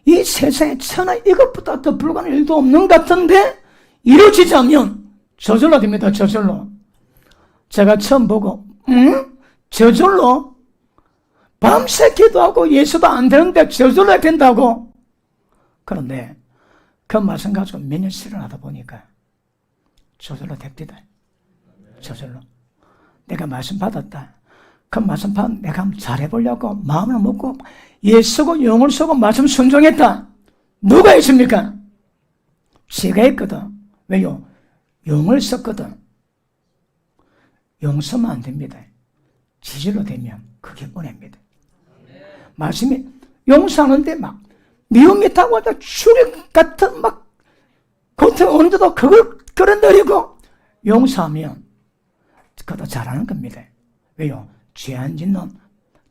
이 세상에 천하 이것보다 더 불가능한 일도 없는 것 같은데 이루어지자면 저절로 됩니다. 저절로. 제가 처음 보고 저절로? 밤새 기도하고 예수도 안 되는데 저절로 된다고? 그런데 그 말씀 가지고 몇 년 실현하다 보니까 저절로 됩니다. 저절로. 내가 말씀 받았다. 그 말씀 받은 내가 한번 잘해보려고 마음을 먹고 예 쓰고 영을 쓰고 말씀 순종했다. 누가 있습니까? 제가 했거든. 왜요? 영을 썼거든. 영 쓰면 안 됩니다. 지질로 되면 그게 은혜입니다. 말씀이 용서하는데 막 미움이 타고 왔다 추리 같은 막 고통 오는데도 그걸 끌어내리고 용서하면 그것도 잘하는 겁니다. 왜요? 죄 안 짓는,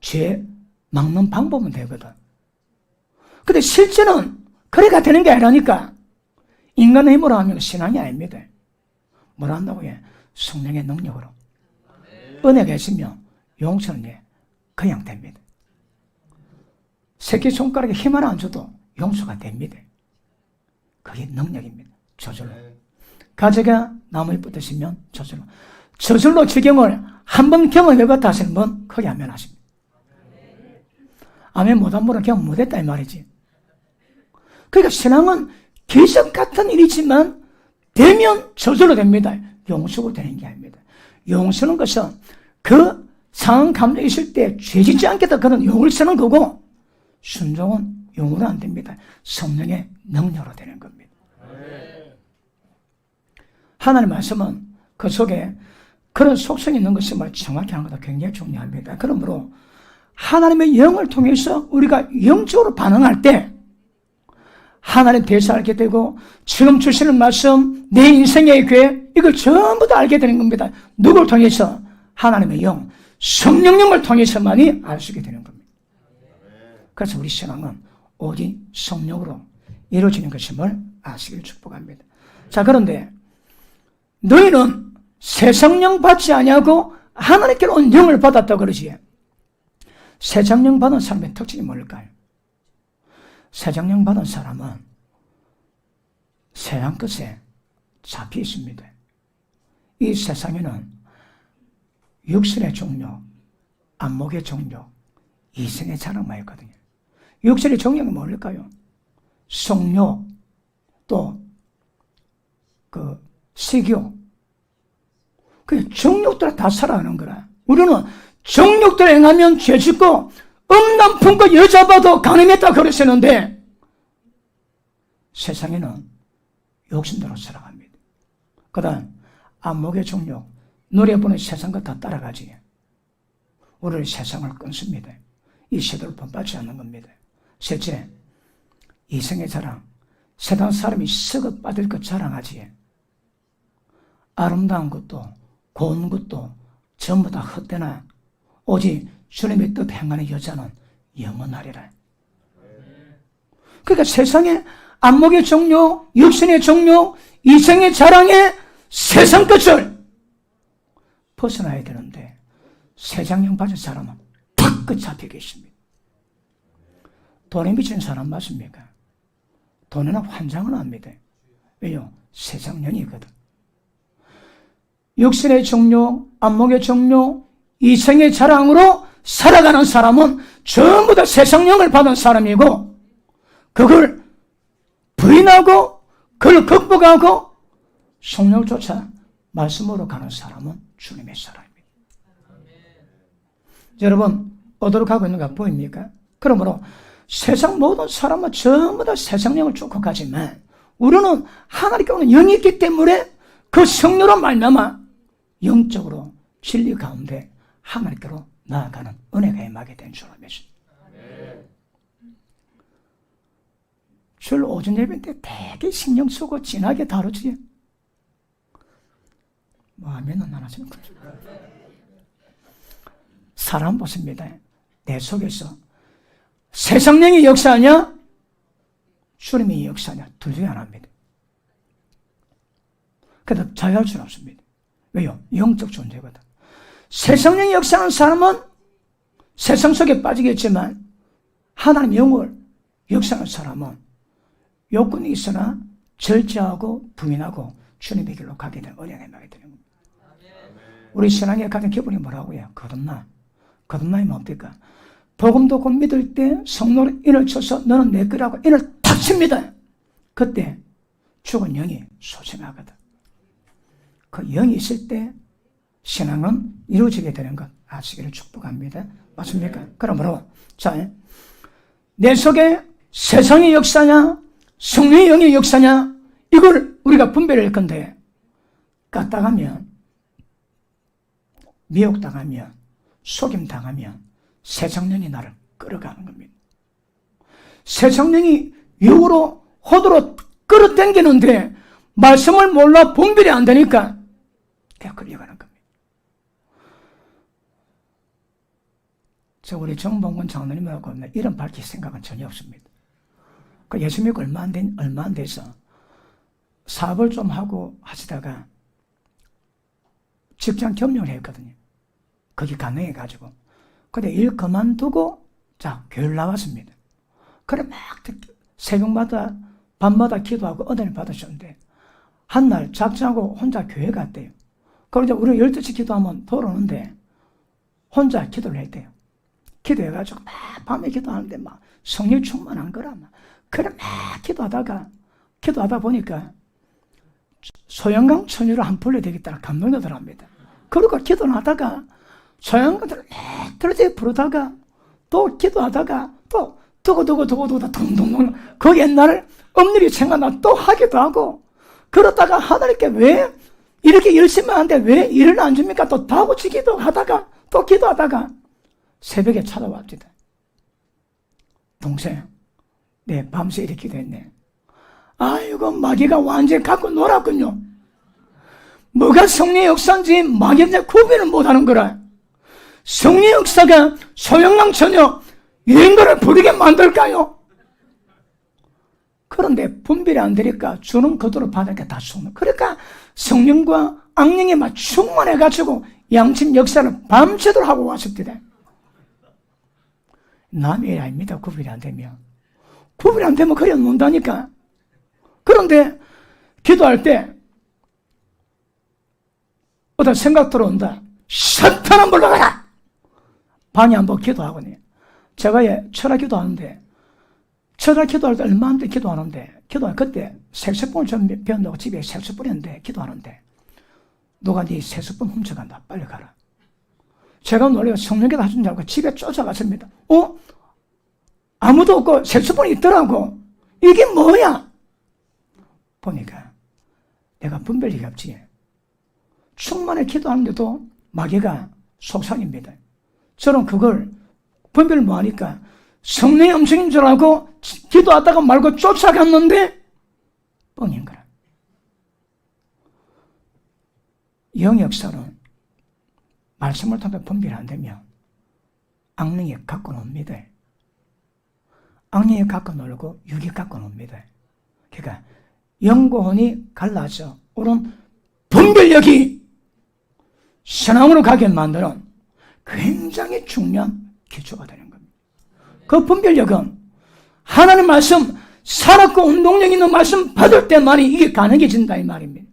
죄 막는 방법은 되거든. 근데 실제는 그래가 되는 게 아니라니까. 인간의 힘으로 하면 신앙이 아닙니다. 뭘 한다고 해? 성령의 능력으로. 은혜가 있으면 용서는 그냥 됩니다. 새끼손가락에 힘 하나 안 줘도 용서가 됩니다. 그게 능력입니다. 저절로. 가지가 나무에 붙으시면 저절로. 저절로 지경을 한번 경험해봤다 하시는 분 크게 아멘 하십니다. 아멘 못한 분은 경험 못했다 이 말이지. 그러니까 신앙은 기적 같은 일이지만 되면 저절로 됩니다. 용서가 되는 게 아닙니다. 용서는 것은 그 상황 감정이 있을 때 죄짓지 않겠다 그런 용을 쓰는 거고 순종은 용으로 안 됩니다. 성령의 능력으로 되는 겁니다. 하나님 말씀은 그 속에 그런 속성이 있는 것을 정확히 하는 것도 굉장히 중요합니다. 그러므로 하나님의 영을 통해서 우리가 영적으로 반응할 때 하나님 대해서 알게 되고 지금 주시는 말씀, 내 인생의 교회 이걸 전부 다 알게 되는 겁니다. 누구를 통해서? 하나님의 영, 성령님을 통해서만이 알 수 있게 되는 겁니다. 그래서 우리 신앙은 오직 성령으로 이루어지는 것임을 아시길 축복합니다. 자, 그런데 너희는 새 성령 받지 아니하고 하나님께로 온 영을 받았다 그러지. 새 성령 받은 사람의 특징이 뭘까요? 새 성령 받은 사람은 세상 끝에 잡혀 있습니다. 이 세상에는 육신의 종력, 안목의 종력, 이성의 자랑만 있거든요. 육신의 종력은 뭘까요? 성욕, 또 식욕. 그 정욕대로 다 살아가는 거라. 우리는 정욕대로 행하면 죄 짓고 음란 품고 여자 봐도 가늠했다 그러시는데 세상에는 욕심대로 살아갑니다. 그 다음 안목의 정욕, 노래 보는 세상과 다 따라가지. 우리는 세상을 끊습니다. 이 세대를 본받지 않는 겁니다. 셋째, 이성의 자랑. 세상 사람이 썩어 빠질 것 자랑하지. 아름다운 것도 고운 것도 전부 다 헛되나 오직 주님의 뜻 행하는 여자는 영원하리라. 그러니까 세상에 안목의 종료, 육신의 종료, 이생의 자랑에 세상 끝을 벗어나야 되는데 세상령 받은 사람은 탁 끝잡혀 계십니다. 돈에 미친 사람 맞습니까? 돈에는 환장은 합니다. 왜요? 세상령이거든. 육신의 종료, 안목의 종료, 이생의 자랑으로 살아가는 사람은 전부 다 세상령을 받은 사람이고 그걸 부인하고 그걸 극복하고 성령을 쫓아 말씀으로 가는 사람은 주님의 사람입니다. 여러분 어디로 가고 있는가 보입니까? 그러므로 세상 모든 사람은 전부 다 세상령을 쫓고 가지만 우리는 하나님께 오는 영이 있기 때문에 그 성령으로 말미암아 영적으로 진리 가운데 하나님께로 나아가는 은혜가 임하게 된 줄로 믿습니다. 줄 오전 예배 때 되게 신경 쓰고 진하게 다루지. 뭐 하면은 안 하시는 거죠. 사람 보십니다. 내 속에서 세상령이 역사하냐 주님이 역사하냐 둘 중에 하나입니다. 그래도 자유할 수는 없습니다. 왜요? 영적 존재거든. 세상령이 역사하는 사람은 세상 속에 빠지겠지만 하나님 영을 역사하는 사람은 요건이 있으나 절제하고 부인하고 주님의 길로 가게 된 은혜가 임하게 되는 겁니다. 우리 신앙의 가장 기본이 뭐라고요? 거듭나. 거듭나면 뭡니까? 복음 듣고 믿을 때 성령으로 인을 쳐서 너는 내 거라고 인을 탁 칩니다. 그때 죽은 영이 소생하거든. 그 영이 있을 때 신앙은 이루어지게 되는 것 아시기를 축복합니다. 맞습니까? 그러므로 자, 내 속에 세상의 역사냐 성령의 영의 역사냐 이걸 우리가 분별할 건데 까딱하면 미혹당하면 속임당하면 세상령이 나를 끌어가는 겁니다. 세상령이 육으로 호도로 끌어당기는데 말씀을 몰라 분별이 안 되니까 그냥 끌려가는 겁니다. 저 우리 정봉근 장로님하고 이런 밝힐 생각은 전혀 없습니다. 그 예수 믿고 얼마 안 돼서 사업을 좀 하고 하시다가 직장 겸용을 했거든요. 거기 가능해가지고. 근데 일 그만두고 자 교회를 나왔습니다. 그래 막 새벽마다 밤마다 기도하고 은혜를 받으셨는데 한날 작정하고 혼자 교회 갔대요. 그러자 우리 12시 기도하면 돌아오는데 혼자 기도를 했대요. 기도해가지고 막 밤에 기도하는데 막 성령 충만한 거라 막. 그래 막 기도하다 보니까 소영강 처녀를 한 불러야 되겠다 감동이 들어갑니다. 그러고 기도를 하다가 소영강들을 막 들지 부르다가 또 기도하다가 또 두고 동동동 그 옛날 엄밀히 생각나 또 하기도 하고 그러다가 하나님께 왜 이렇게 열심히 하는데 왜 일을 안 줍니까? 또 다고치기도 하다가 또 기도하다가 새벽에 찾아왔습니다. 동생 네, 밤새 이렇게 기도했네. 아이고 마귀가 완전히 갖고 놀았군요. 뭐가 성령의 역사인지 마귀한테 구별을 못하는 거라. 성령의 역사가 소영강 처녀 유행가를 부르게 만들까요? 그런데 분별이 안 되니까 주는 그대로 받으니까 다 죽는. 그러니까 성령과 악령에 막 충만해가지고 양심 역사를 밤새도록 하고 왔습니다. 남의 일 아닙니다. 구별이 안 되면. 구별이 안 되면 그냥 논다니까. 그런데 기도할 때 어떤 생각 들어온다. 사탄아 물러가라! 방에 한번 기도하거든요. 제가 철학 기도하는데 철학 기도할 때 얼마 안 돼 기도하는데 그때 색소폰을 좀 배운다고 집에 색소폰이었는데 기도하는데 누가 네 색소폰 훔쳐간다. 빨리 가라. 제가 놀래요. 성령께서 하신 줄 알고 집에 쫓아갔습니다. 아무도 없고 색소폰이 있더라고. 이게 뭐야? 보니까 내가 분별력이 없지. 충만히 기도하는데도 마귀가 속상입니다. 저는 그걸 분별을 뭐하니까 성령의 음성인 줄 알고 기도하다가 말고 쫓아갔는데 뻥인 거라. 영의 역사는 말씀을 통해 분별이 안 되면 악령이 갖고 놉니다. 악령이 갖고 놀고 육이 갖고 놉니다. 그러니까 영과 혼이 갈라져 오른 분별력이 신앙으로 가게 만드는 굉장히 중요한 기초가 되는 겁니다. 그 분별력은 하나님 말씀, 살았고 운동력 있는 말씀 받을 때만이 이게 가능해진다 이 말입니다.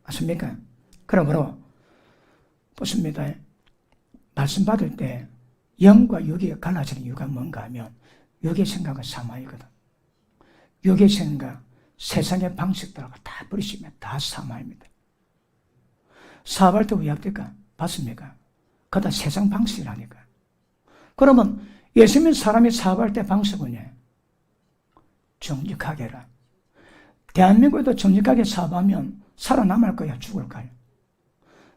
맞습니까? 그러므로 보십니다. 말씀 받을 때 영과 육이 갈라지는 이유가 뭔가 하면 육의 생각은 사마이거든. 육의 생각, 세상의 방식들하고 다 버리시면 다 사마입니다. 사업할 때 왜 합니까? 봤습니까? 그거 다 세상 방식이라니까. 그러면 예수 믿는 사람이 사업할 때 방식은요, 정직하게 해라. 대한민국에도 정직하게 사업하면 살아남을 거야, 죽을 거야?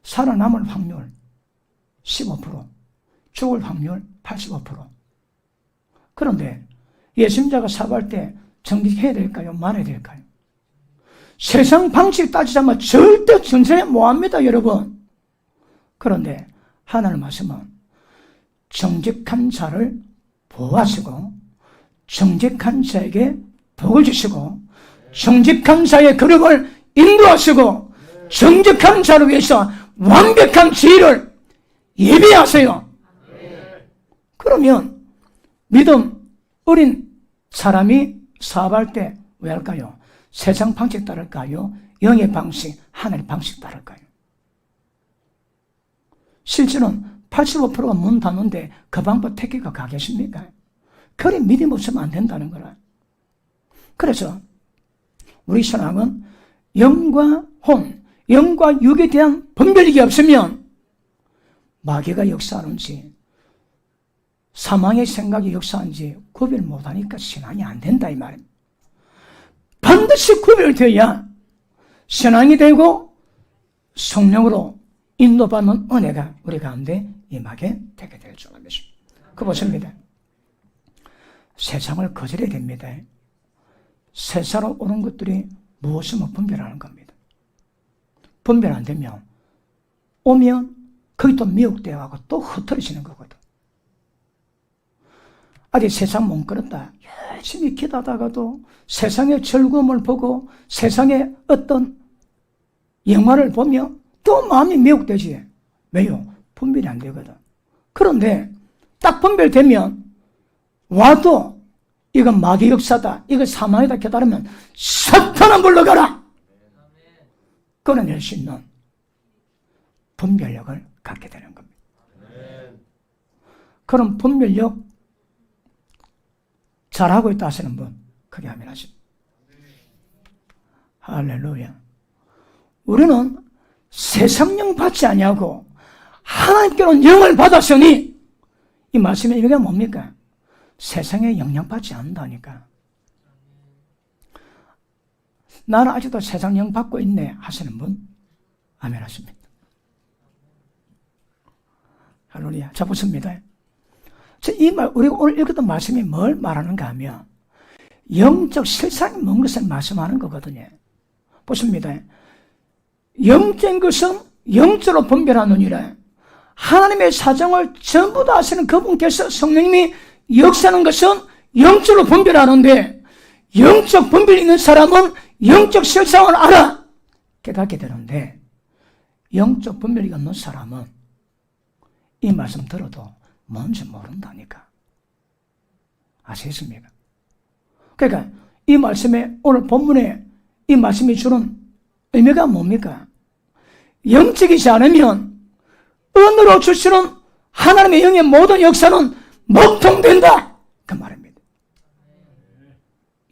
살아남을 확률 15%, 죽을 확률 85%. 그런데 예수님자가 사업할 때 정직해야 될까요? 말해야 될까요? 세상 방식 따지자면 절대 전생에 못합니다, 여러분. 그런데 하나님 말씀은 정직한 자를 보호하시고 정직한 자에게 복을 주시고 정직한 자의 그룹을 인도하시고 정직한 자를 위해서 완벽한 지혜를 예비하세요. 그러면 믿음 어린 사람이 사업할 때 왜 할까요? 세상 방식 따를까요? 영의 방식, 하나님의 방식 따를까요? 실제로는 85%가 문 닫는데 그 방법 택기가 가겠습니까? 그리 믿음 없으면 안 된다는 거라. 그래서 우리 신앙은 영과 혼, 영과 육에 대한 분별력이 없으면 마귀가 역사하는지 사망의 생각이 역사하는지 구별 못하니까 신앙이 안 된다 이 말입니다. 반드시 구별되어야 신앙이 되고 성령으로 인도받는 은혜가 우리 가운데 임하게 되게 될 줄 믿습니다. 그 보십니다. 세상을 거절해야 됩니다. 세상으로 오는 것들이 무엇이면 분별하는 겁니다. 분별 안 되면 오면 거기 또 미혹되어가고 또 흩어지는 거거든. 아직 세상 못 끌었다. 열심히 기도하다가도 세상의 즐거움을 보고 세상의 어떤 영화를 보며 또 마음이 미혹되지. 왜요? 분별이 안 되거든. 그런데 딱 분별되면 와도 이건 마귀 역사다, 이건 사망이다 깨달으면 사탄아 물러가라! 끌어낼 수 있는 분별력을 갖게 되는 겁니다. 그럼 분별력 잘하고 있다 하시는 분 크게 아멘 하십니다. 할렐루야. 우리는 세상 영 받지 아니하고 하나님께로는 영을 받았으니 이 말씀의 의미가 뭡니까? 세상에 영향받지 않는다니까. 나는 아직도 세상 영 받고 있네 하시는 분 아멘 하십니다. 할렐루야. 자, 보십니다. 이 말, 우리가 오늘 읽었던 말씀이 뭘 말하는가 하면 영적 실상이 뭔 것을 말씀하는 거거든요. 보십니다. 영적인 것은 영적으로 분별하느니라. 하나님의 사정을 전부 다 아시는 그분께서 성령님이 역사하는 것은 영적으로 분별하는데 영적 분별이 있는 사람은 영적 실상을 알아 깨닫게 되는데 영적 분별이 없는 사람은 이 말씀 들어도 뭔지 모른다니까. 아시겠습니까? 그러니까 이 말씀에 오늘 본문에 이 말씀이 주는 의미가 뭡니까? 영적이지 않으면 은으로 주시는 하나님의 영의 모든 역사는 목통된다 그 말입니다.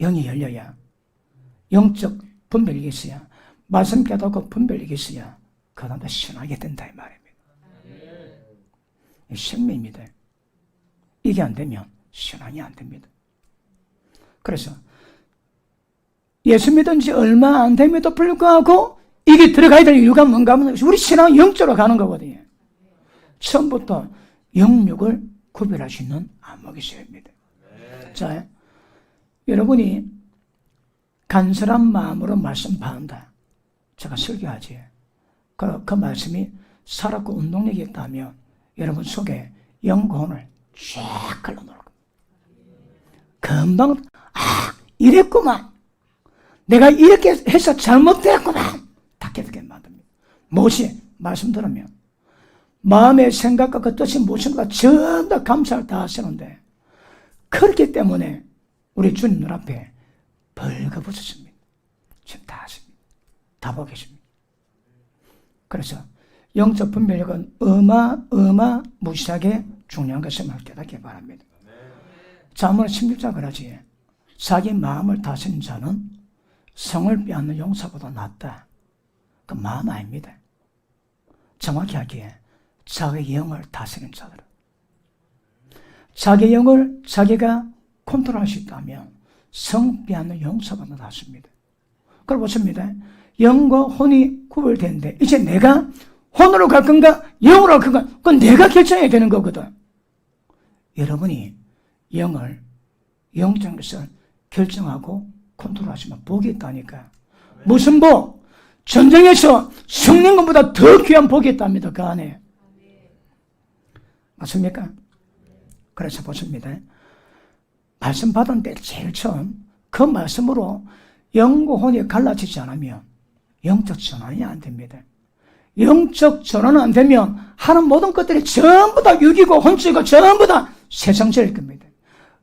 영이 열려야 영적 분별력이 있어야 말씀 깨닫고 분별력이 있어야 그 다음에 신하게 된다 이 말입니다. 생명입니다. 이게 안 되면 신앙이 안 됩니다. 그래서 예수 믿은 지 얼마 안 됨에도 불구하고 이게 들어가야 될 이유가 뭔가 하면 우리 신앙은 영적으로 가는 거거든요. 처음부터 영육을 구별할 수 있는 안목이 있어야 합니다. 자, 여러분이 간절한 마음으로 말씀 받는다. 제가 설교하지. 그 말씀이 살았고 운동력이 있다면 여러분 속에 영혼을 쫙 걸러놓을 겁니다. 금방 이랬구만. 내가 이렇게 해서 잘못됐구만. 다 깨닫게 만듭니다. 무엇이? 말씀 들으면 마음의 생각과 그 뜻이 무엇인가 전부 다 감찰 다 하시는데 그렇기 때문에 우리 주님 눈앞에 벌거벗으십니다. 지금 다 하십니다. 다 보고 계십니다. 그래서 영적 분별력은 어마무시하게 중요한 것임을 깨닫기 바랍니다. 잠언 16장 그러지. 자기 마음을 다스리는 자는 성을 빼앗는 용사보다 낫다. 그 마음 아닙니다. 정확히 하기에 자기 영을 다스리는 자들은 자기 영을 자기가 컨트롤할 수 있다면 성 빼앗는 용사보다 낫습니다. 그걸 보십니다. 영과 혼이 구별되는데 이제 내가 혼으로 갈 건가 영으로 갈 건가 그건 내가 결정해야 되는 거거든. 여러분이 영적인 것을 결정하고 컨트롤하시면 복이 있다니까. 무슨 복? 전쟁에서 죽는 것보다 더 귀한 복이 있답니다. 그 안에. 맞습니까? 그래서 보십니다. 말씀 받은 때 제일 처음 그 말씀으로 영과 혼이 갈라지지 않으면 영적 전환이 안 됩니다. 영적 전환은 안 되면 하는 모든 것들이 전부 다 육이고 혼적이고 전부 다 세상적일 겁니다.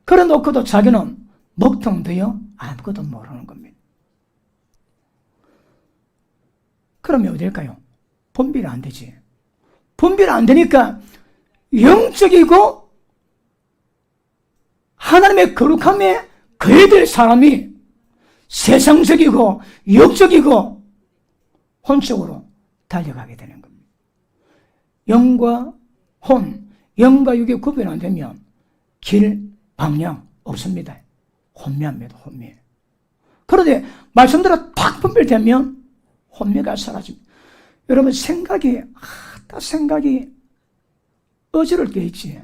그래 놓고도 자기는 먹통되어 아무것도 모르는 겁니다. 그러면 어딜까요? 분별이 안 되지. 분별이 안 되니까 영적이고 하나님의 거룩함에 거해야 될 사람이 세상적이고 육적이고 혼적으로 달려가게 되는 겁니다. 영과 혼, 영과 육이 구별 안 되면 길, 방향 없습니다. 혼미합니다. 혼미. 그런데 말씀대로 딱 분별되면 혼미가 사라집니다. 여러분 생각이 어지러울 게 있지.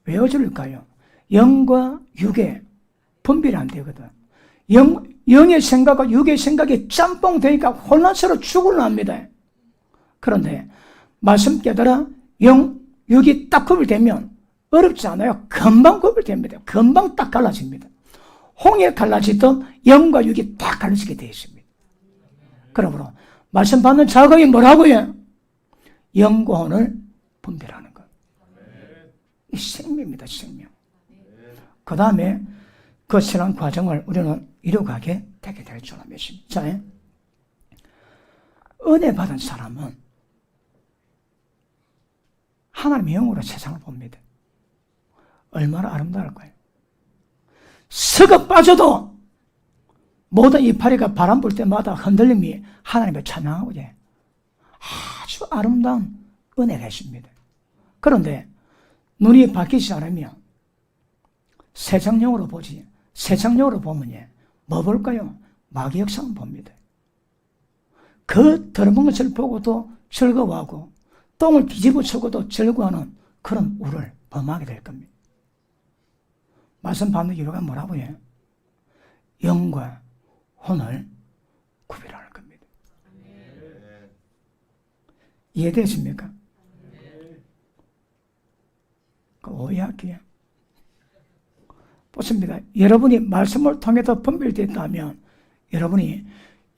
왜 어지러울까요? 영과 육의 분별이 안 되거든. 영의 생각과 육의 생각이 짬뽕 되니까 혼란스러워 죽을랍니다. 그런데 말씀 깨달아 육이 딱 구별되면 어렵지 않아요. 금방 구별됩니다. 금방 딱 갈라집니다. 홍에 갈라지던 영과 육이 딱 갈라지게 되어 있습니다. 그러므로 말씀 받는 작업이 뭐라고요? 영과 혼을 분별하는 것. 이 생명입니다. 생명. 그 다음에 그 신앙 과정을 우리는 이루어가게 되게 될 줄 믿습니다. 자, 은혜 받은 사람은 하나님의 영으로 세상을 봅니다. 얼마나 아름다울까요? 썩어 빠져도 모든 이파리가 바람 불 때마다 흔들림이 하나님의 찬양하고 아주 아름다운 은혜가 있습니다. 그런데 눈이 바뀌지 않으면 세상용으로 보지. 세상용으로 보면 뭐 볼까요? 마귀 역사만 봅니다. 그 더러운 것을 보고도 즐거워하고 똥을 뒤집어 쳐고도 즐거워하는 그런 우를 범하게 될 겁니다. 말씀 받는 이유가 뭐라고 해요? 영과 혼을 구별하는 겁니다. 이해되십니까? 그 오해할게요. 보십니다. 여러분이 말씀을 통해서 분별됐다면 여러분이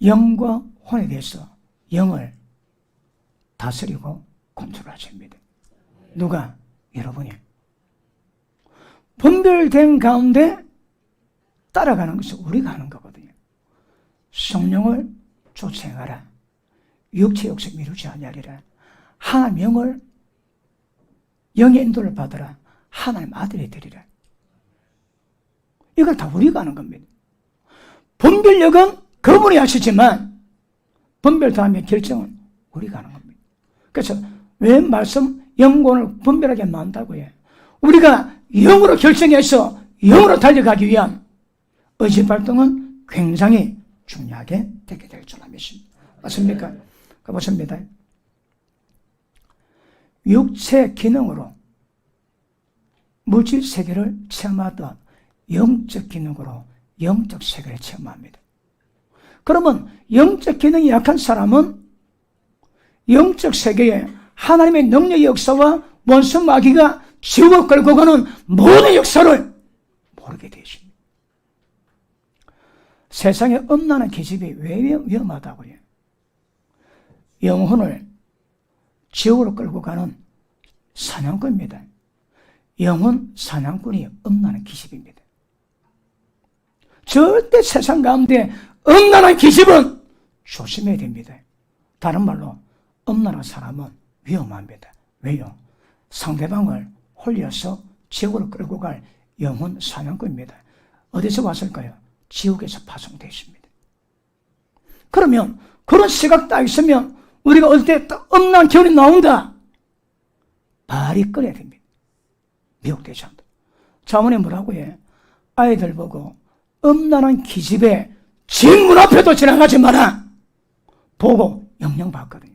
영과 혼에 대해서 영을 다스리고 컨트롤하십니다. 누가? 여러분이. 분별된 가운데 따라가는 것은 우리가 하는 거거든요. 성령을 쫓아가라. 육체 욕심 이루지 아니하리라. 하나님 영을 영의 인도를 받으라. 하나님 아들이 되리라. 이걸 다 우리가 하는 겁니다. 분별력은 그분이 하시지만 분별 다음에 결정은 우리가 하는 겁니다. 그래서 왜 말씀 영혼을 분별하게 만든다고 해요? 우리가 영으로 결정해서 영으로 달려가기 위한 의지 발동은 굉장히 중요하게 되게 될 줄 믿습니다. 맞습니까? 보십니다. 육체 기능으로 물질 세계를 체험하던 영적 기능으로 영적 세계를 체험합니다. 그러면 영적 기능이 약한 사람은 영적 세계에 하나님의 능력의 역사와 원수 마귀가 지옥을 끌고 가는 모든 역사를 모르게 되십니다. 세상에 엄나는 계집이 왜 위험하다고요? 영혼을 지옥으로 끌고 가는 사냥꾼입니다. 영혼 사냥꾼이 엄나는 기집입니다. 절대 세상 가운데 엄나는 기집은 조심해야 됩니다. 다른 말로 엄나는 사람은 위험합니다. 왜요? 상대방을 홀려서 지옥으로 끌고 갈 영혼 사냥꾼입니다. 어디서 왔을까요? 지옥에서 파송되어 있습니다. 그러면 그런 시각 딱 있으면 우리가 어릴 때 엄난 결이 나온다. 발이 끓여야 됩니다. 미혹되지 않다. 자문에 뭐라고 해? 아이들 보고 엄난한 기집애 집 문 앞에도 지나가지 마라. 보고 영향받거든요.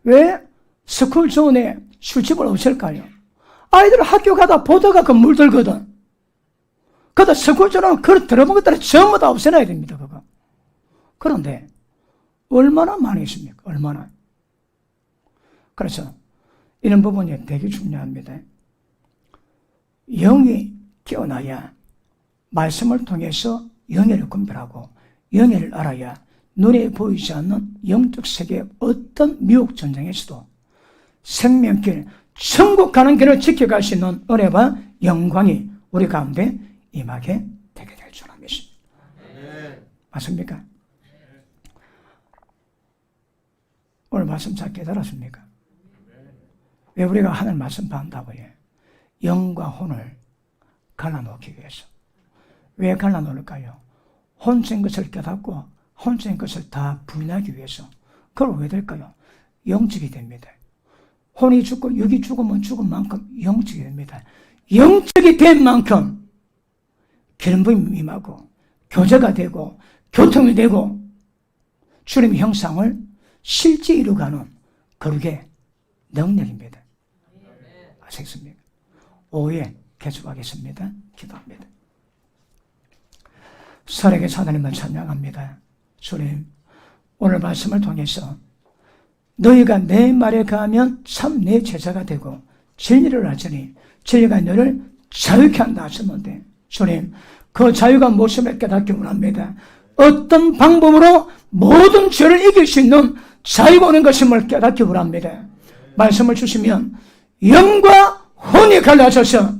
왜 스쿨 존에 술집을 없앨까요? 아이들 학교 가다 보다가 그 물들거든. 그러다 스쿨 존은 그 들어본 것들을 전부 다 없애놔야 됩니다. 그거. 그런데 얼마나 많이 있습니까? 얼마나. 그래서 이런 부분이 되게 중요합니다. 영이 깨어나야 말씀을 통해서 영예를 분별하고 영예를 알아야 눈에 보이지 않는 영적 세계의 어떤 미혹 전쟁에서도 생명길, 천국 가는 길을 지켜갈 수 있는 은혜와 영광이 우리 가운데 임하게 되게 될 줄 믿습니다. 맞습니까? 오늘 말씀 잘 깨달았습니까? 왜 우리가 하늘 말씀 받는다고 해요? 영과 혼을 갈라놓기 위해서. 왜 갈라놓을까요? 혼적인 것을 깨닫고 혼적인 것을 다 부인하기 위해서. 그걸 왜 될까요? 영적이 됩니다. 혼이 죽고 육이 죽으면 죽은 만큼 영적이 됩니다. 영적이 된 만큼 기름부임이 임하고 교제가 되고 교통이 되고 주님의 형상을 실제 이루가는 거룩의 능력입니다. 아시겠습니까? 오후에 계속하겠습니다. 기도합니다. 살아계신 하나님을 찬양합니다. 주님, 오늘 말씀을 통해서 너희가 내 말에 가하면 참 내 제자가 되고 진리를 알지니 진리가 너를 자유케 한다 하셨는데 주님, 그 자유가 무엇임을 깨닫기 원합니다. 어떤 방법으로 모든 죄를 이길 수 있는 자유가 오는 것임을 깨닫기 원합니다. 말씀을 주시면 영과 혼이 갈라져서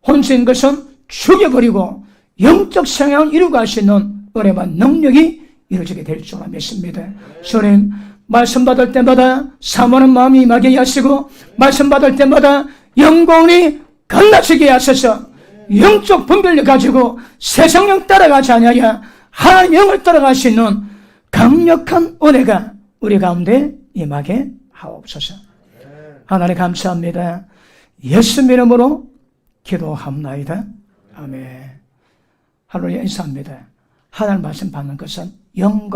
혼수인 것은 죽여버리고 영적 성향을 이루고 할 수 있는 은혜와 능력이 이루어지게 될 줄 믿습니다. 주님, 말씀 받을 때마다 사모하는 마음이 임하게 하시고 말씀 받을 때마다 영광이 갈라지게 하셔서 영적 분별을 가지고 세상령 따라가지 아니하여 하나님 영을 따라갈 수 있는 강력한 은혜가 우리 가운데 임하게 하옵소서. 하나님 감사합니다. 예수님 이름으로 기도합나이다. 아멘. 할렐루야. 인사합니다. 하나님 말씀 받는 것은 영과